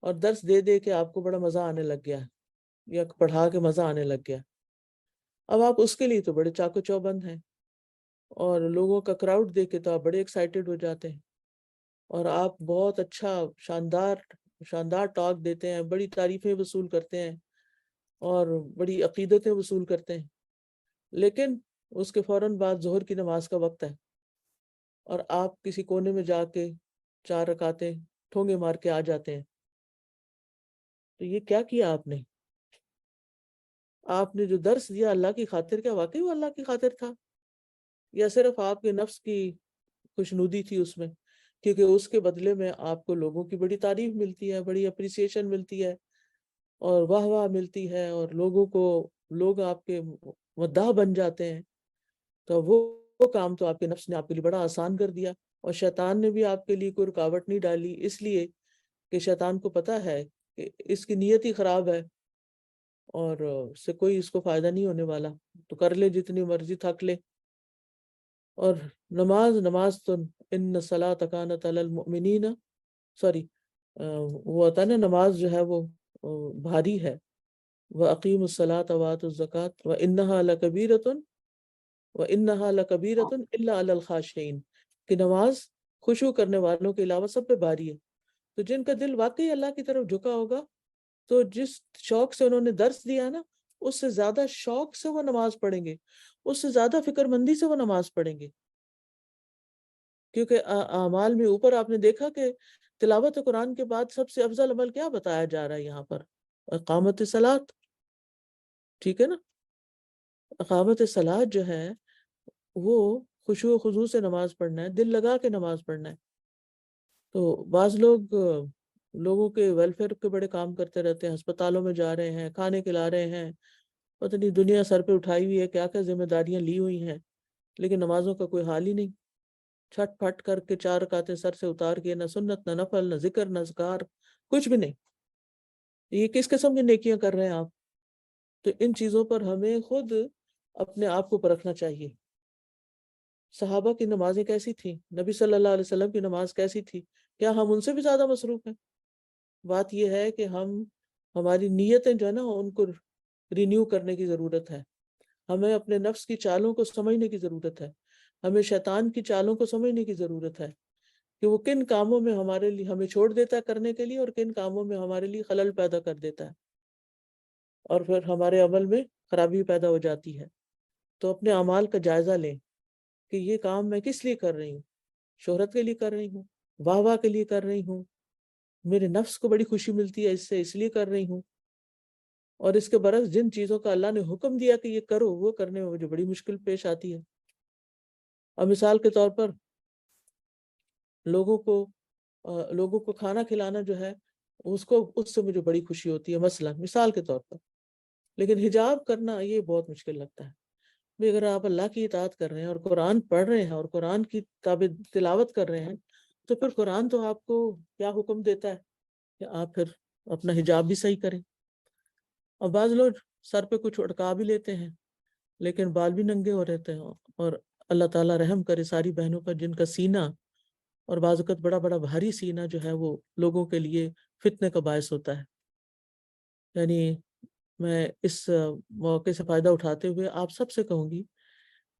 اور درس دے دے کے آپ کو بڑا مزہ آنے لگ گیا، یا پڑھا کے مزہ آنے لگ گیا۔ اب آپ اس کے لیے تو بڑے چاقو چوبند ہیں، اور لوگوں کا کراؤڈ دیکھ کے تو آپ بڑے ایکسائٹیڈ ہو جاتے ہیں، اور آپ بہت اچھا شاندار ٹاک دیتے ہیں، بڑی تعریفیں وصول کرتے ہیں اور بڑی عقیدتیں وصول کرتے ہیں، لیکن اس کے فوراً بعد ظہر کی نماز کا وقت ہے، اور آپ کسی کونے میں جا کے 4 رکعتیں ٹھونگے مار کے آ جاتے ہیں۔ تو یہ کیا کیا آپ نے؟ آپ نے جو درس دیا اللہ کی خاطر، کیا واقعی وہ اللہ کی خاطر تھا، یا صرف آپ کے نفس کی خوشنودی تھی اس میں؟ کیونکہ اس کے بدلے میں آپ کو لوگوں کی بڑی تعریف ملتی ہے، بڑی اپریسیشن ملتی ہے، اور واہ واہ ملتی ہے، اور لوگ آپ کے مداح بن جاتے ہیں۔ تو وہ کام تو آپ کے نفس نے آپ کے لیے بڑا آسان کر دیا، اور شیطان نے بھی آپ کے لیے کوئی رکاوٹ نہیں ڈالی، اس لیے کہ شیطان کو پتا ہے کہ اس کی نیت ہی خراب ہے، اور اس سے کوئی اس کو فائدہ نہیں ہونے والا، تو کر لے جتنی مرضی، تھک لے۔ اور نماز تو ان الصلاۃ کانت علی المؤمنین، سوری، وہ ہوتا ہے نا، نماز جو ہے وہ بھاری ہے، وَأَقِيمُوا الصَّلَاةَ وَآتُوا الزَّكَاةَ وَإِنَّهَا لَكَبِيرَةٌ وَإِنَّهَا لَكَبِيرَةٌ إِلَّا عَلَى الْخَاشِعِينَ، کہ نماز خشوع کرنے والوں کے علاوہ سب پہ بھاری ہے۔ تو جن کا دل واقعی اللہ کی طرف جھکا ہوگا، تو جس شوق سے انہوں نے درس دیا نا، اس سے زیادہ شوق سے وہ نماز پڑھیں گے، اس سے زیادہ فکر مندی سے وہ نماز پڑھیں گے۔ کیونکہ اعمال میں اوپر آپ نے دیکھا کہ تلاوت قرآن کے بعد سب سے افضل عمل کیا بتایا جا رہا ہے یہاں پر؟ اقامت صلاۃ، ٹھیک ہے نا؟ اقامت صلاۃ جو ہے وہ خشوع و خضوع سے نماز پڑھنا ہے، دل لگا کے نماز پڑھنا ہے۔ تو بعض لوگوں کے ویلفیئر کے بڑے کام کرتے رہتے ہیں، ہسپتالوں میں جا رہے ہیں، کھانے کھلا رہے ہیں، پتہ نہیں دنیا سر پہ اٹھائی ہوئی ہے، کیا کیا ذمہ داریاں لی ہوئی ہیں، لیکن نمازوں کا کوئی حال ہی نہیں۔ چھٹ پھٹ کر کے 4 رکعتیں سر سے اتار کے، نہ سنت، نہ نفل، نہ ذکر، نہ اذکار، کچھ بھی نہیں۔ یہ کس قسم کی نیکیاں کر رہے ہیں آپ؟ تو ان چیزوں پر ہمیں خود اپنے آپ کو پرکھنا چاہیے۔ صحابہ کی نمازیں کیسی تھیں؟ نبی صلی اللہ علیہ وسلم کی نماز کیسی تھی؟ کیا ہم ان سے بھی زیادہ مصروف ہیں؟ بات یہ ہے کہ ہماری نیتیں جو ہے نا، ان کو رینیو کرنے کی ضرورت ہے۔ ہمیں اپنے نفس کی چالوں کو سمجھنے کی ضرورت ہے، ہمیں شیطان کی چالوں کو سمجھنے کی ضرورت ہے کہ وہ کن کاموں میں ہمارے لیے ہمیں چھوڑ دیتا ہے کرنے کے لیے، اور کن کاموں میں ہمارے لیے خلل پیدا کر دیتا ہے، اور پھر ہمارے عمل میں خرابی پیدا ہو جاتی ہے۔ تو اپنے اعمال کا جائزہ لیں کہ یہ کام میں کس لیے کر رہی ہوں؟ شہرت کے لیے کر رہی ہوں؟ واہ واہ کے لیے کر رہی ہوں؟ میرے نفس کو بڑی خوشی ملتی ہے اس لیے کر رہی ہوں؟ اور اس کے برعکس جن چیزوں کا اللہ نے حکم دیا کہ یہ کرو، وہ کرنے میں مجھے بڑی مشکل پیش آتی ہے۔ اور مثال کے طور پر لوگوں کو کھانا کھلانا جو ہے، اس سے مجھے بڑی خوشی ہوتی ہے، مثال کے طور پر۔ لیکن حجاب کرنا یہ بہت مشکل لگتا ہے۔ اگر آپ اللہ کی اطاعت کر رہے ہیں اور قرآن پڑھ رہے ہیں اور قرآن کی تلاوت کر رہے ہیں، تو پھر قرآن تو آپ کو کیا حکم دیتا ہے کہ آپ پھر اپنا حجاب بھی صحیح کریں. اور بعض لوگ سر پہ کچھ اٹکا بھی لیتے ہیں لیکن بال بھی ننگے ہو رہتے ہیں. اور اللہ تعالیٰ رحم کرے ساری بہنوں پر جن کا سینہ اور بعض اوقات بڑا بڑا بھاری سینہ جو ہے وہ لوگوں کے لیے فتنے کا باعث ہوتا ہے. یعنی میں اس موقع سے فائدہ اٹھاتے ہوئے آپ سب سے کہوں گی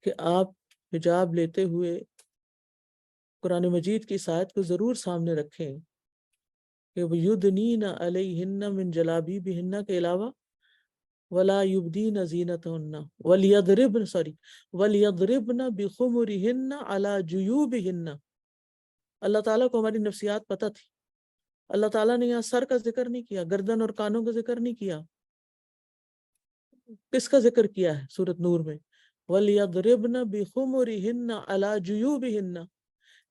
کہ آپ حجاب لیتے ہوئے قرآن مجید کی اس آیت کو ضرور سامنے رکھیں کہ یدنین علیہن من جلابیبہن کے علاوہ ولا یبدین زینتہن ولیضربن بخمرہن علی جیوبہن. اللہ تعالیٰ کو ہماری نفسیات پتہ تھی. اللہ تعالیٰ نے یہاں سر کا ذکر نہیں کیا، گردن اور کانوں کا ذکر نہیں کیا. کس کا ذکر کیا ہے سورۃ نور میں؟ وَلْيَضْرِبْنَ بِخُمُرِهِنَّ عَلَى جُيُوبِهِنَّ.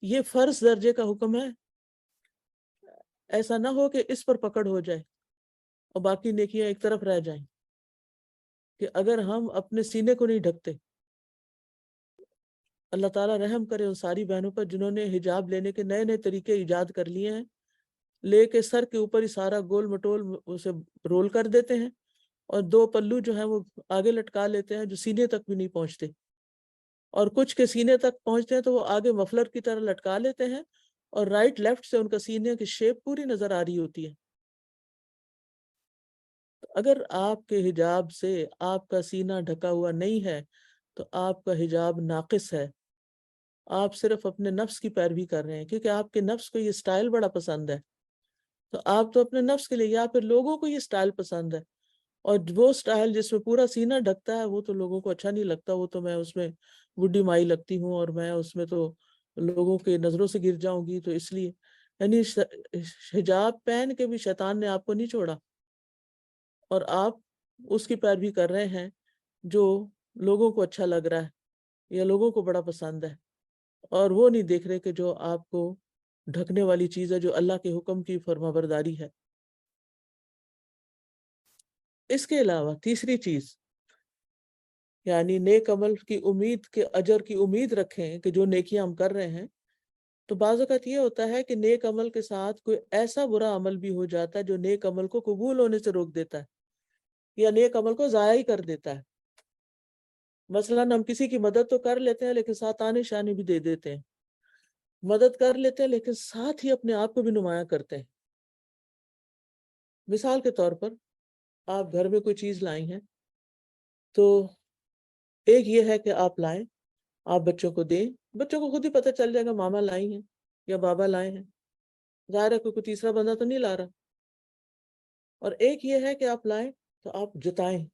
یہ فرض درجے کا حکم ہے. ایسا نہ ہو کہ اس پر پکڑ ہو جائے اور باقی نیکیاں ایک طرف رہ جائیں. کہ اگر ہم اپنے سینے کو نہیں ڈھکتے، اللہ تعالیٰ رحم کرے ان ساری بہنوں پر جنہوں نے حجاب لینے کے نئے نئے طریقے ایجاد کر لیے ہیں. لے کے سر کے اوپر ہی سارا گول مٹول اسے رول کر دیتے ہیں اور دو پلو جو ہیں وہ آگے لٹکا لیتے ہیں جو سینے تک بھی نہیں پہنچتے، اور کچھ کے سینے تک پہنچتے ہیں تو وہ آگے مفلر کی طرح لٹکا لیتے ہیں اور رائٹ لیفٹ سے ان کا سینے کی شیپ پوری نظر آ رہی ہوتی ہے. اگر آپ کے حجاب سے آپ کا سینہ ڈھکا ہوا نہیں ہے تو آپ کا حجاب ناقص ہے. آپ صرف اپنے نفس کی پیروی کر رہے ہیں کیونکہ آپ کے نفس کو یہ سٹائل بڑا پسند ہے. تو آپ تو اپنے نفس کے لیے، یا پھر لوگوں کو یہ سٹائل پسند ہے، اور وہ سٹائل جس میں پورا سینہ ڈھکتا ہے وہ تو لوگوں کو اچھا نہیں لگتا. وہ تو میں اس میں بڈھی مائی لگتی ہوں اور میں اس میں تو لوگوں کے نظروں سے گر جاؤں گی. تو اس لیے یعنی حجاب پہن کے بھی شیطان نے آپ کو نہیں چھوڑا، اور آپ اس کی پیروی کر رہے ہیں جو لوگوں کو اچھا لگ رہا ہے یا لوگوں کو بڑا پسند ہے، اور وہ نہیں دیکھ رہے کہ جو آپ کو ڈھکنے والی چیز ہے جو اللہ کے حکم کی فرما برداری ہے. اس کے علاوہ تیسری چیز یعنی نیک عمل کی امید کے اجر کی امید رکھیں کہ جو نیکیاں ہم کر رہے ہیں. تو بعض اوقات یہ ہوتا ہے کہ نیک عمل کے ساتھ کوئی ایسا برا عمل بھی ہو جاتا ہے جو نیک عمل کو قبول ہونے سے روک دیتا ہے یا نیک عمل کو ضائع ہی کر دیتا ہے. مثلاً ہم کسی کی مدد تو کر لیتے ہیں لیکن ساتھ آنے شانے بھی دے دیتے ہیں. مدد کر لیتے ہیں لیکن ساتھ ہی اپنے آپ کو بھی نمایاں کرتے ہیں. مثال کے طور پر آپ گھر میں کوئی چیز لائی ہیں تو ایک یہ ہے کہ آپ لائیں، آپ بچوں کو دیں، بچوں کو خود ہی پتہ چل جائے گا ماما لائی ہیں یا بابا لائے ہیں، ظاہر ہے کوئی تیسرا بندہ تو نہیں لا رہا. اور ایک یہ ہے کہ آپ لائیں تو آپ جتائیں،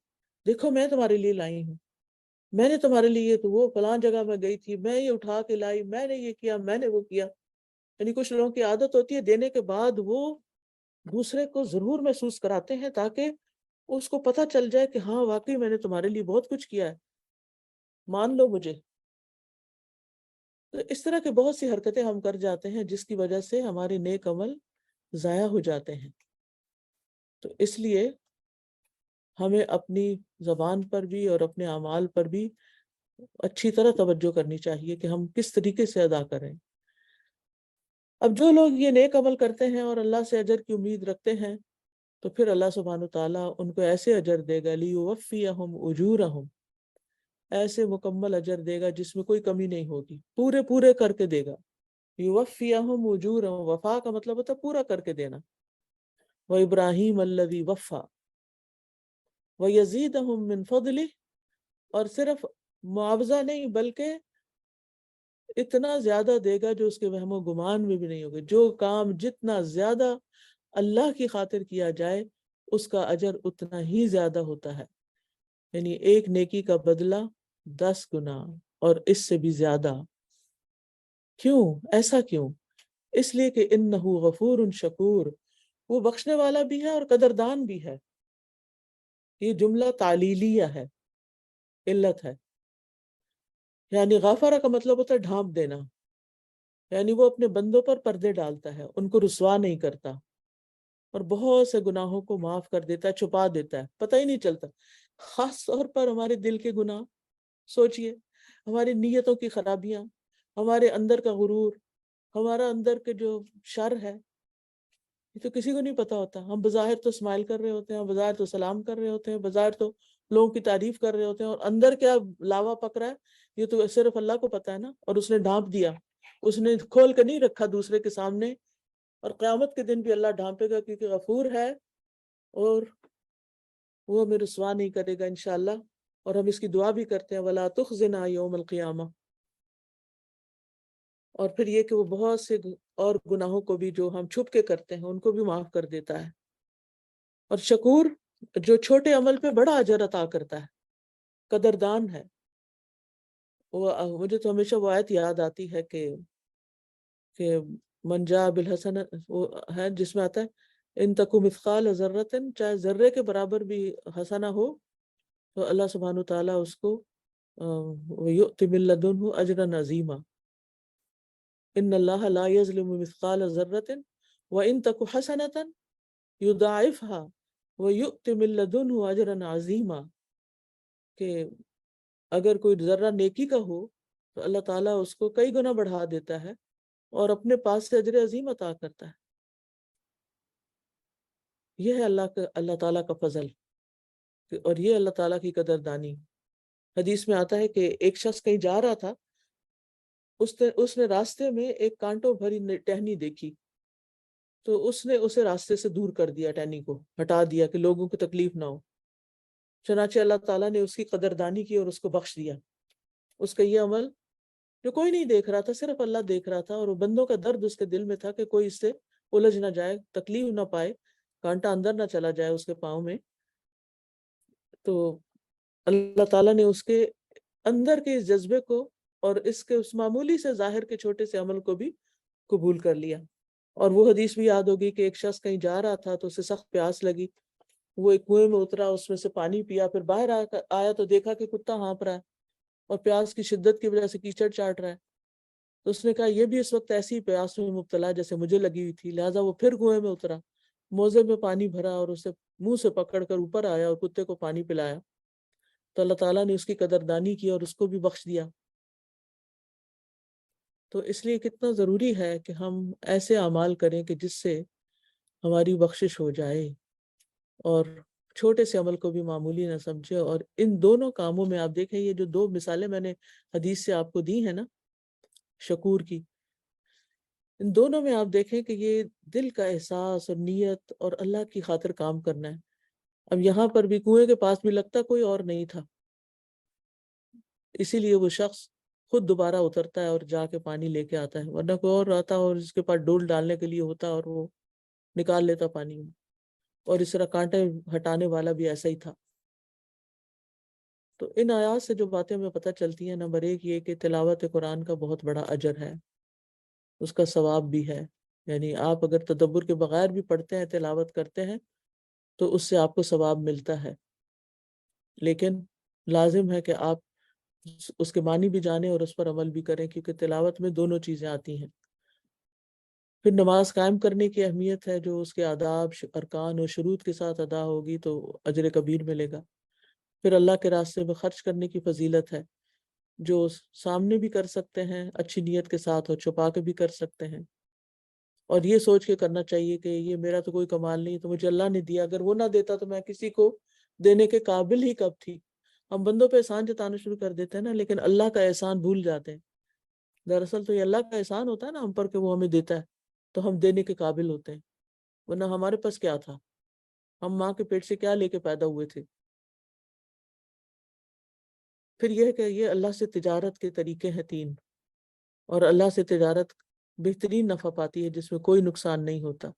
دیکھو میں تمہارے لیے لائی ہوں، میں نے تمہارے لیے تو وہ فلاں جگہ میں گئی تھی، میں یہ اٹھا کے لائی، میں نے یہ کیا، میں نے وہ کیا. یعنی کچھ لوگوں کی عادت ہوتی ہے دینے کے بعد وہ دوسرے کو ضرور محسوس کراتے ہیں تاکہ اس کو پتہ چل جائے کہ ہاں واقعی میں نے تمہارے لیے بہت کچھ کیا ہے، مان لو مجھے. تو اس طرح کے بہت سی حرکتیں ہم کر جاتے ہیں جس کی وجہ سے ہمارے نیک عمل ضائع ہو جاتے ہیں. تو اس لیے ہمیں اپنی زبان پر بھی اور اپنے اعمال پر بھی اچھی طرح توجہ کرنی چاہیے کہ ہم کس طریقے سے ادا کریں. اب جو لوگ یہ نیک عمل کرتے ہیں اور اللہ سے اجر کی امید رکھتے ہیں تو پھر اللہ سبحانہ وتعالیٰ ان کو ایسے اجر دے گا لیوفیہم اجورہم، ایسے مکمل اجر دے گا جس میں کوئی کمی نہیں ہوگی، پورے پورے کر کے دے گا. یوفیہم اجورہم، وفا کا مطلب ہوتا ہے پورا کر کے دینا. وَإِبْرَاهِيمَ الَّذِي وَفَّى وَيَزِيدَهُم مِّن فَضْلِهِ، اور صرف معاوضہ نہیں بلکہ اتنا زیادہ دے گا جو اس کے وہم و گمان میں بھی نہیں ہوگا. جو کام جتنا زیادہ اللہ کی خاطر کیا جائے اس کا اجر اتنا ہی زیادہ ہوتا ہے. یعنی ایک نیکی کا بدلہ 10 گنا اور اس سے بھی زیادہ. کیوں ایسا کیوں؟ اس لیے کہ انہ غفور شکور، وہ بخشنے والا بھی ہے اور قدردان بھی ہے. یہ جملہ تعلیلیہ ہے، علت ہے. یعنی غفارہ کا مطلب ہوتا ہے ڈھانپ دینا، یعنی وہ اپنے بندوں پر پردے ڈالتا ہے، ان کو رسوا نہیں کرتا اور بہت سے گناہوں کو معاف کر دیتا ہے، چھپا دیتا ہے، پتہ ہی نہیں چلتا. خاص طور پر ہمارے دل کے گناہ، سوچئے ہماری نیتوں کی خرابیاں، ہمارے اندر کا غرور، ہمارا اندر کے جو شر ہے یہ تو کسی کو نہیں پتا ہوتا. ہم بظاہر تو اسمائل کر رہے ہوتے ہیں, بظاہر تو سلام کر رہے ہوتے ہیں, بظاہر تو لوگوں کی تعریف کر رہے ہوتے ہیں, اور اندر کیا لاوا پک رہا ہے یہ تو صرف اللہ کو پتا ہے نا. اور اس نے ڈھانپ دیا, اس نے کھول کے نہیں رکھا دوسرے کے سامنے. اور قیامت کے دن بھی اللہ ڈھانپے گا, کیونکہ غفور ہے اور وہ ہمیں رسوا نہیں کرے گا انشاءاللہ. اور ہم اس کی دعا بھی کرتے ہیں وَلَا تُخْزِنَا يَوْمَ الْقِيَامَةِ. اور پھر یہ کہ وہ بہت سے اور گناہوں کو بھی جو ہم چھپ کے کرتے ہیں ان کو بھی معاف کر دیتا ہے. اور شکور جو چھوٹے عمل پہ بڑا اجر عطا کرتا ہے, قدردان ہے. مجھے تو ہمیشہ وہ آیت یاد آتی ہے کہ من جاء بالحسن, وہ ہے جس میں آتا ہے ان تکو مثقال ذرۃ, چاہے ذرے کے برابر بھی حسنہ ہو تو اللہ سبحانہ تعالیٰ اس کو وَيُؤْتِ مِن لَّدُنْهُ أَجْرًا عَظِيمًا. ان اللہ لا یظلم مثقال ذرۃ وان تک حسنۃ یضاعفها ویؤت من لدنہ اجرا عظیما. کہ اگر کوئی ذرہ نیکی کا ہو تو اللہ تعالیٰ اس کو کئی گنا بڑھا دیتا ہے اور اپنے پاس سے اجر عظیم عطا کرتا ہے. یہ ہے اللہ تعالیٰ کا فضل, اور یہ اللہ تعالیٰ کی قدردانی. حدیث میں آتا ہے کہ ایک شخص کہیں جا رہا تھا, اس نے راستے میں ایک کانٹوں بھری ٹہنی دیکھی, تو اس نے اسے راستے سے دور کر دیا, ٹہنی کو ہٹا دیا کہ لوگوں کو تکلیف نہ ہو. چنانچہ اللہ تعالیٰ نے اس کی قدردانی کی اور اس کو بخش دیا. اس کا یہ عمل جو کوئی نہیں دیکھ رہا تھا, صرف اللہ دیکھ رہا تھا, اور وہ بندوں کا درد اس کے دل میں تھا کہ کوئی اس سے الجھ نہ جائے, تکلیف نہ پائے, کانٹا اندر نہ چلا جائے اس کے پاؤں میں. تو اللہ تعالیٰ نے اس کے اندر کے اس جذبے کو اور اس معمولی سے ظاہر کے چھوٹے سے عمل کو بھی قبول کر لیا. اور وہ حدیث بھی یاد ہوگی کہ ایک شخص کہیں جا رہا تھا تو اسے سخت پیاس لگی, وہ ایک کنویں میں اترا, اس میں سے پانی پیا, پھر باہر آیا تو دیکھا کہ کتا ہانپ رہا ہے اور پیاس کی شدت کی وجہ سے کیچڑ چاٹ رہا ہے. تو اس نے کہا یہ بھی اس وقت ایسی پیاس میں مبتلا جیسے مجھے لگی ہوئی تھی. لہٰذا وہ پھر کنویں میں اترا, موزے میں پانی بھرا اور اسے منہ سے پکڑ کر اوپر آیا اور کتے کو پانی پلایا. تو اللہ تعالیٰ نے اس کی قدردانی کی اور اس کو بھی بخش دیا. تو اس لیے کتنا ضروری ہے کہ ہم ایسے اعمال کریں کہ جس سے ہماری بخشش ہو جائے, اور چھوٹے سے عمل کو بھی معمولی نہ سمجھے. اور ان دونوں کاموں میں آپ دیکھیں, یہ جو دو مثالیں میں نے حدیث سے آپ کو دی ہیں نا شکور کی, ان دونوں میں آپ دیکھیں کہ یہ دل کا احساس اور نیت اور اللہ کی خاطر کام کرنا ہے. اب یہاں پر بھی کنویں کے پاس بھی لگتا کوئی اور نہیں تھا, اسی لیے وہ شخص خود دوبارہ اترتا ہے اور جا کے پانی لے کے آتا ہے, ورنہ کوئی اور آتا اور اس کے پاس ڈول ڈالنے کے لیے ہوتا اور وہ نکال لیتا پانی میں. اور اس طرح کانٹے ہٹانے والا بھی ایسا ہی تھا. تو ان آیات سے جو باتیں ہمیں پتہ چلتی ہیں, نمبر ایک یہ کہ تلاوت قرآن کا بہت بڑا اجر ہے, اس کا ثواب بھی ہے. یعنی آپ اگر تدبر کے بغیر بھی پڑھتے ہیں, تلاوت کرتے ہیں, تو اس سے آپ کو ثواب ملتا ہے. لیکن لازم ہے کہ آپ اس کے معنی بھی جانیں اور اس پر عمل بھی کریں, کیونکہ تلاوت میں دونوں چیزیں آتی ہیں. پھر نماز قائم کرنے کی اہمیت ہے, جو اس کے آداب, ارکان اور شروط کے ساتھ ادا ہوگی تو اجر کبیر ملے گا. پھر اللہ کے راستے میں خرچ کرنے کی فضیلت ہے, جو سامنے بھی کر سکتے ہیں اچھی نیت کے ساتھ اور چھپا کے بھی کر سکتے ہیں. اور یہ سوچ کے کرنا چاہیے کہ یہ میرا تو کوئی کمال نہیں, تو مجھے اللہ نے دیا, اگر وہ نہ دیتا تو میں کسی کو دینے کے قابل ہی کب تھی. ہم بندوں پہ احسان جتانا شروع کر دیتے ہیں نا, لیکن اللہ کا احسان بھول جاتے ہیں. دراصل تو یہ اللہ کا احسان ہوتا ہے نا ہم پر کہ وہ ہمیں دیتا ہے, تو ہم دینے کے قابل ہوتے ہیں. ورنہ ہمارے پاس کیا تھا, ہم ماں کے پیٹ سے کیا لے کے پیدا ہوئے تھے. پھر یہ کہ یہ اللہ سے تجارت کے طریقے ہیں 3, اور اللہ سے تجارت بہترین نفع پاتی ہے جس میں کوئی نقصان نہیں ہوتا.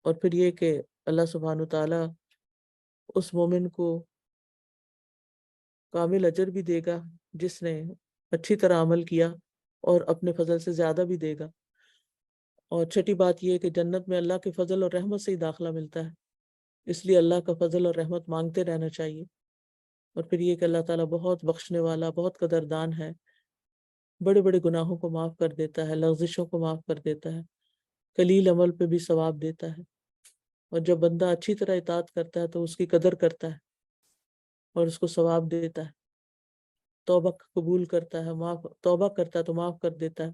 اور پھر یہ کہ اللہ سبحانہ تعالیٰ اس مومن کو کامل اجر بھی دے گا جس نے اچھی طرح عمل کیا, اور اپنے فضل سے زیادہ بھی دے گا. اور چھٹی بات یہ کہ جنت میں اللہ کے فضل اور رحمت سے ہی داخلہ ملتا ہے, اس لیے اللہ کا فضل اور رحمت مانگتے رہنا چاہیے. اور پھر یہ کہ اللہ تعالیٰ بہت بخشنے والا, بہت قدردان ہے, بڑے بڑے گناہوں کو معاف کر دیتا ہے, لغزشوں کو معاف کر دیتا ہے, قلیل عمل پہ بھی ثواب دیتا ہے. اور جب بندہ اچھی طرح اطاعت کرتا ہے تو اس کی قدر کرتا ہے اور اس کو ثواب دیتا ہے. توبہ قبول کرتا ہے، توبہ کرتا ہے تو معاف کر دیتا ہے.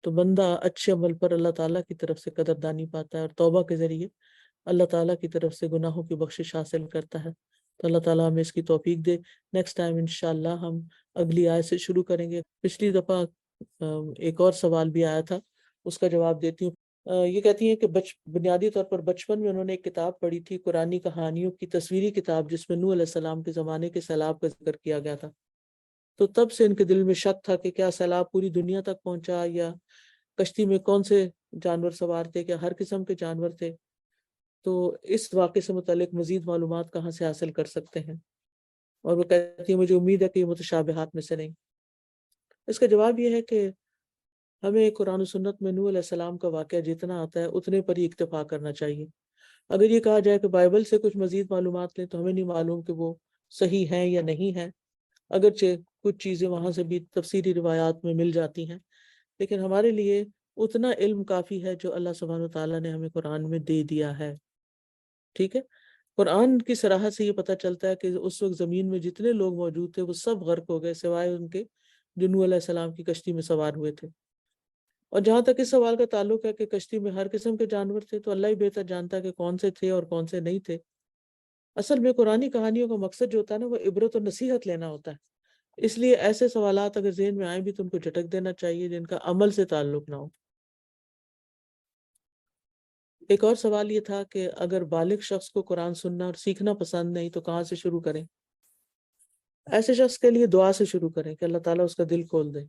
تو بندہ اچھے عمل پر اللہ تعالیٰ کی طرف سے قدردانی پاتا ہے، اور توبہ کے ذریعے اللہ تعالیٰ کی طرف سے گناہوں کی بخشش حاصل کرتا ہے. تو اللہ تعالیٰ ہمیں اس کی توفیق دے. نیکسٹ ٹائم انشاءاللہ ہم اگلی آیت سے شروع کریں گے. پچھلی دفعہ ایک اور سوال بھی آیا تھا، اس کا جواب دیتی ہوں. یہ کہتی ہیں کہ بنیادی طور پر بچپن میں انہوں نے ایک کتاب پڑھی تھی، قرآنی کہانیوں کی تصویری کتاب، جس میں نوح علیہ السلام کے زمانے کے سیلاب کا ذکر کیا گیا تھا. تو تب سے ان کے دل میں شک تھا کہ کیا سیلاب پوری دنیا تک پہنچا، یا کشتی میں کون سے جانور سوار تھے، کیا ہر قسم کے جانور تھے. تو اس واقعے سے متعلق مزید معلومات کہاں سے حاصل کر سکتے ہیں؟ اور وہ کہتی ہے مجھے امید ہے کہ یہ متشابہات میں سے نہیں. اس کا جواب یہ ہے کہ ہمیں قرآن و سنت میں نوح علیہ السلام کا واقعہ جتنا آتا ہے اتنے پر ہی اکتفا کرنا چاہیے. اگر یہ کہا جائے کہ بائبل سے کچھ مزید معلومات لیں تو ہمیں نہیں معلوم کہ وہ صحیح ہیں یا نہیں ہیں، اگرچہ کچھ چیزیں وہاں سے بھی تفسیری روایات میں مل جاتی ہیں، لیکن ہمارے لیے اتنا علم کافی ہے جو اللہ سبحانہ و تعالیٰ نے ہمیں قرآن میں دے دیا ہے. ٹھیک ہے. قرآن کی صراحت سے یہ پتہ چلتا ہے کہ اس وقت زمین میں جتنے لوگ موجود تھے وہ سب غرق ہو گئے، سوائے ان کے جو نوح علیہ السلام کی کشتی میں سوار ہوئے تھے. اور جہاں تک اس سوال کا تعلق ہے کہ کشتی میں ہر قسم کے جانور تھے، تو اللہ ہی بہتر جانتا ہے کہ کون سے تھے اور کون سے نہیں تھے. اصل میں قرآنی کہانیوں کا مقصد جو ہوتا ہے نا، وہ عبرت و نصیحت لینا ہوتا ہے. اس لیے ایسے سوالات اگر ذہن میں آئیں بھی تو ان کو جھٹک دینا چاہیے جن کا عمل سے تعلق نہ ہو. ایک اور سوال یہ تھا کہ اگر بالغ شخص کو قرآن سننا اور سیکھنا پسند نہیں تو کہاں سے شروع کریں؟ ایسے شخص کے لیے دعا سے شروع کریں کہ اللہ تعالیٰ اس کا دل کھول دے.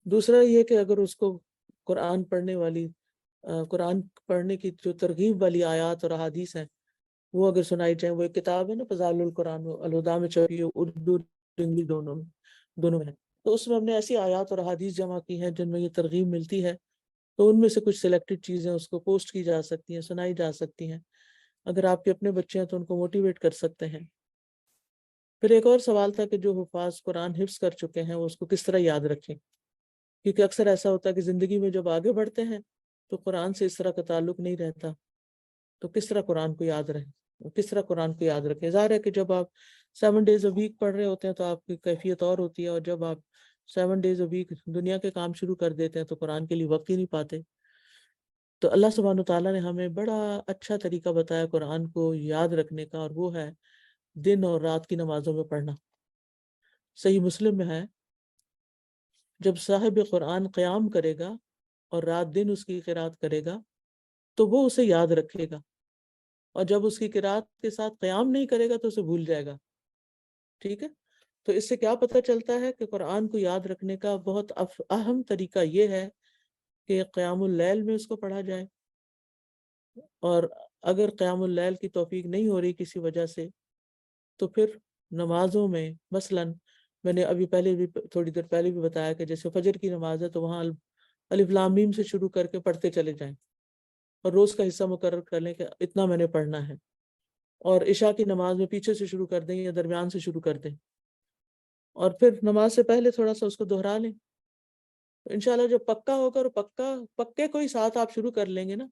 دوسرا یہ کہ اگر اس کو قرآن قرآن پڑھنے کی جو ترغیب والی آیات اور احادیث ہیں وہ اگر سنائی جائیں، وہ ایک کتاب ہے نا فضائل القرآن، الہدیٰ میں چھپی ہے، اردو انگلش دونوں میں ہے. تو اس میں ہم نے ایسی آیات اور احادیث جمع کی ہیں جن میں یہ ترغیب ملتی ہے، تو ان میں سے کچھ سلیکٹڈ چیزیں اس کو پوسٹ کی جا سکتی ہیں، سنائی جا سکتی ہیں. اگر آپ کے اپنے بچے ہیں تو ان کو موٹیویٹ کر سکتے ہیں. پھر ایک اور سوال تھا کہ جو حفاظ قرآن حفظ کر چکے ہیں وہ اس کو کس طرح یاد رکھیں، کیونکہ اکثر ایسا ہوتا ہے کہ زندگی میں جب آگے بڑھتے ہیں تو قرآن سے اس طرح کا تعلق نہیں رہتا. تو کس طرح قرآن کو یاد رکھیں. ظاہر ہے کہ جب آپ 7 days a week پڑھ رہے ہوتے ہیں تو آپ کی کیفیت اور ہوتی ہے، اور جب آپ 7 days a week دنیا کے کام شروع کر دیتے ہیں تو قرآن کے لیے وقت ہی نہیں پاتے. تو اللہ سبحانہ وتعالیٰ نے ہمیں بڑا اچھا طریقہ بتایا قرآن کو یاد رکھنے کا، اور وہ ہے دن اور رات کی نمازوں میں پڑھنا. صحیح مسلم میں ہے، جب صاحب قرآن قیام کرے گا اور رات دن اس کی قرات کرے گا تو وہ اسے یاد رکھے گا، اور جب اس کی قرات کے ساتھ قیام نہیں کرے گا تو اسے بھول جائے گا. ٹھیک ہے. تو اس سے کیا پتہ چلتا ہے کہ قرآن کو یاد رکھنے کا بہت اہم طریقہ یہ ہے کہ قیام اللیل میں اس کو پڑھا جائے. اور اگر قیام اللیل کی توفیق نہیں ہو رہی کسی وجہ سے تو پھر نمازوں میں مثلاً میں نے ابھی پہلے بھی تھوڑی دیر پہلے بھی بتایا کہ جیسے فجر کی نماز ہے تو وہاں الف لام میم سے شروع کر کے پڑھتے چلے جائیں، اور روز کا حصہ مقرر کر لیں کہ اتنا میں نے پڑھنا ہے. اور عشاء کی نماز میں پیچھے سے شروع کر دیں یا درمیان سے شروع کر دیں، اور پھر نماز سے پہلے تھوڑا سا اس کو دہرا لیں. تو انشاءاللہ جب پکا ہوگا اور پکے کوئی ساتھ آپ شروع کر لیں گے نا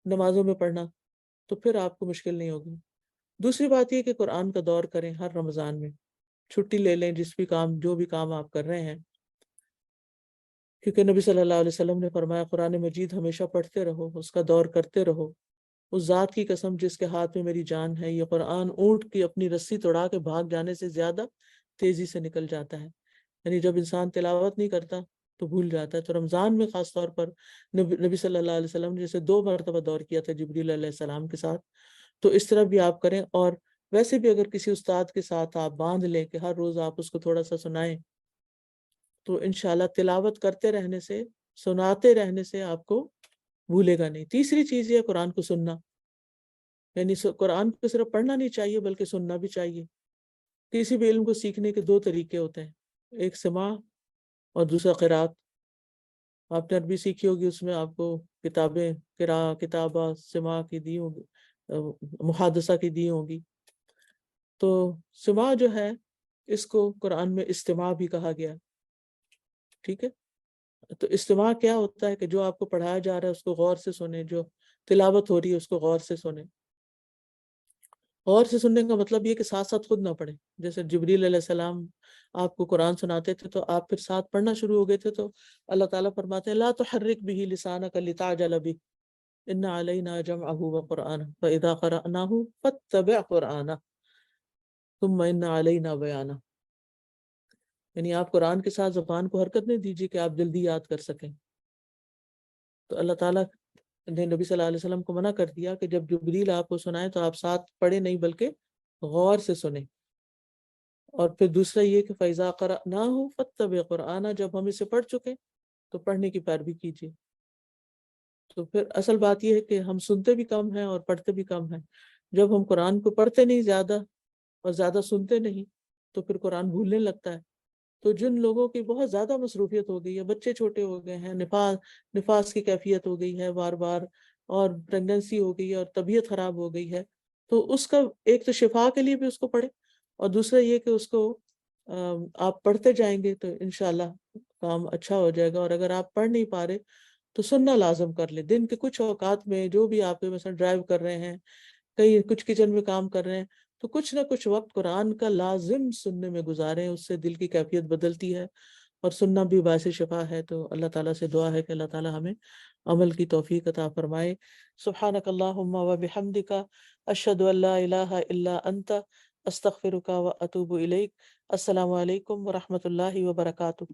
نمازوں میں پڑھنا، تو پھر آپ کو مشکل نہیں ہوگی. دوسری بات یہ کہ قرآن کا دور کریں ہر رمضان میں، چھٹی لے لیں جو بھی کام آپ کر رہے ہیں، کیونکہ نبی صلی اللہ علیہ وسلم نے فرمایا قرآن مجید ہمیشہ پڑھتے رہو، اس کا دور کرتے رہو. اس ذات کی قسم جس کے ہاتھ میں میری جان ہے، یہ قرآن اونٹ کی اپنی رسی توڑا کے بھاگ جانے سے زیادہ تیزی سے نکل جاتا ہے. یعنی جب انسان تلاوت نہیں کرتا تو بھول جاتا ہے. تو رمضان میں خاص طور پر نبی صلی اللہ علیہ وسلم نے جیسے 2 مرتبہ دور کیا تھا جبریل علیہ السلام کے ساتھ، تو اس طرح بھی آپ کریں. اور ویسے بھی اگر کسی استاد کے ساتھ آپ باندھ لیں کہ ہر روز آپ اس کو تھوڑا سا سنائیں تو انشاءاللہ تلاوت کرتے رہنے سے، سناتے رہنے سے آپ کو بھولے گا نہیں. تیسری چیز یہ قرآن کو سننا، یعنی قرآن کو صرف پڑھنا نہیں چاہیے بلکہ سننا بھی چاہیے. کسی بھی علم کو سیکھنے کے 2 طریقے ہوتے ہیں، ایک سماع اور دوسرا قرات. آپ نے عربی سیکھی ہوگی، اس میں آپ کو کتابیں کتابہ سماع کی دی ہوگی، محادثہ کی دی ہوگی. تو سماع جو ہے اس کو قرآن میں استماع بھی کہا گیا. ٹھیک ہے. تو استماع کیا ہوتا ہے کہ جو آپ کو پڑھایا جا رہا ہے اس کو غور سے سنیں، جو تلاوت ہو رہی ہے اس کو غور سے سنیں. غور سے سننے کا مطلب یہ کہ ساتھ ساتھ خود نہ پڑھیں. جیسے جبریل علیہ السلام آپ کو قرآن سناتے تھے تو آپ پھر ساتھ پڑھنا شروع ہو گئے تھے، تو اللہ تعالیٰ فرماتے ہیں لا تحرک به لسانک لتعجل به ان علینا جمعہ وقرآنہ فاذا قرأناہ فاتبع قرآنہ ثم ان علینا بیانہ. یعنی آپ قرآن کے ساتھ زبان کو حرکت نہیں دیجیے کہ آپ جلدی یاد کر سکیں. تو اللہ تعالیٰ نے نبی صلی اللہ علیہ وسلم کو منع کر دیا کہ جب جبریل آپ کو سنائے تو آپ ساتھ پڑھے نہیں بلکہ غور سے سنیں. اور پھر دوسرا یہ کہ فَإِذَا قَرَأْنَاهُ فَاتَّبِعْ قُرْآنَ، جب ہم اسے پڑھ چکے تو پڑھنے کی پیروی کیجیے. تو پھر اصل بات یہ ہے کہ ہم سنتے بھی کم ہیں اور پڑھتے بھی کم ہیں. جب ہم قرآن کو پڑھتے نہیں زیادہ اور زیادہ سنتے نہیں تو پھر قرآن بھولنے لگتا ہے. تو جن لوگوں کی بہت زیادہ مصروفیت ہو گئی ہے، بچے چھوٹے ہو گئے ہیں، نفاس کی کیفیت ہو گئی ہے بار بار، اور پریگننسی ہو گئی ہے اور طبیعت خراب ہو گئی ہے، تو اس کا ایک تو شفا کے لیے بھی اس کو پڑھیں، اور دوسرا یہ کہ اس کو آپ پڑھتے جائیں گے تو انشاءاللہ کام اچھا ہو جائے گا. اور اگر آپ پڑھ نہیں پا رہے تو سننا لازم کر لیں. دن کے کچھ اوقات میں جو بھی آپ مثلا ڈرائیو کر رہے ہیں، کہیں کچھ کچن میں کام کر رہے ہیں، تو کچھ نہ کچھ وقت قرآن کا لازم سننے میں گزاریں. اس سے دل کی کیفیت بدلتی ہے اور سننا بھی باعث شفا ہے. تو اللہ تعالیٰ سے دعا ہے کہ اللہ تعالیٰ ہمیں عمل کی توفیق عطا فرمائے. سبحانک اللہم و بحمدک اشہد ان لا الہ الا انت استغفرک و اتوب الیک. السلام علیکم ورحمۃ اللہ وبرکاتہ.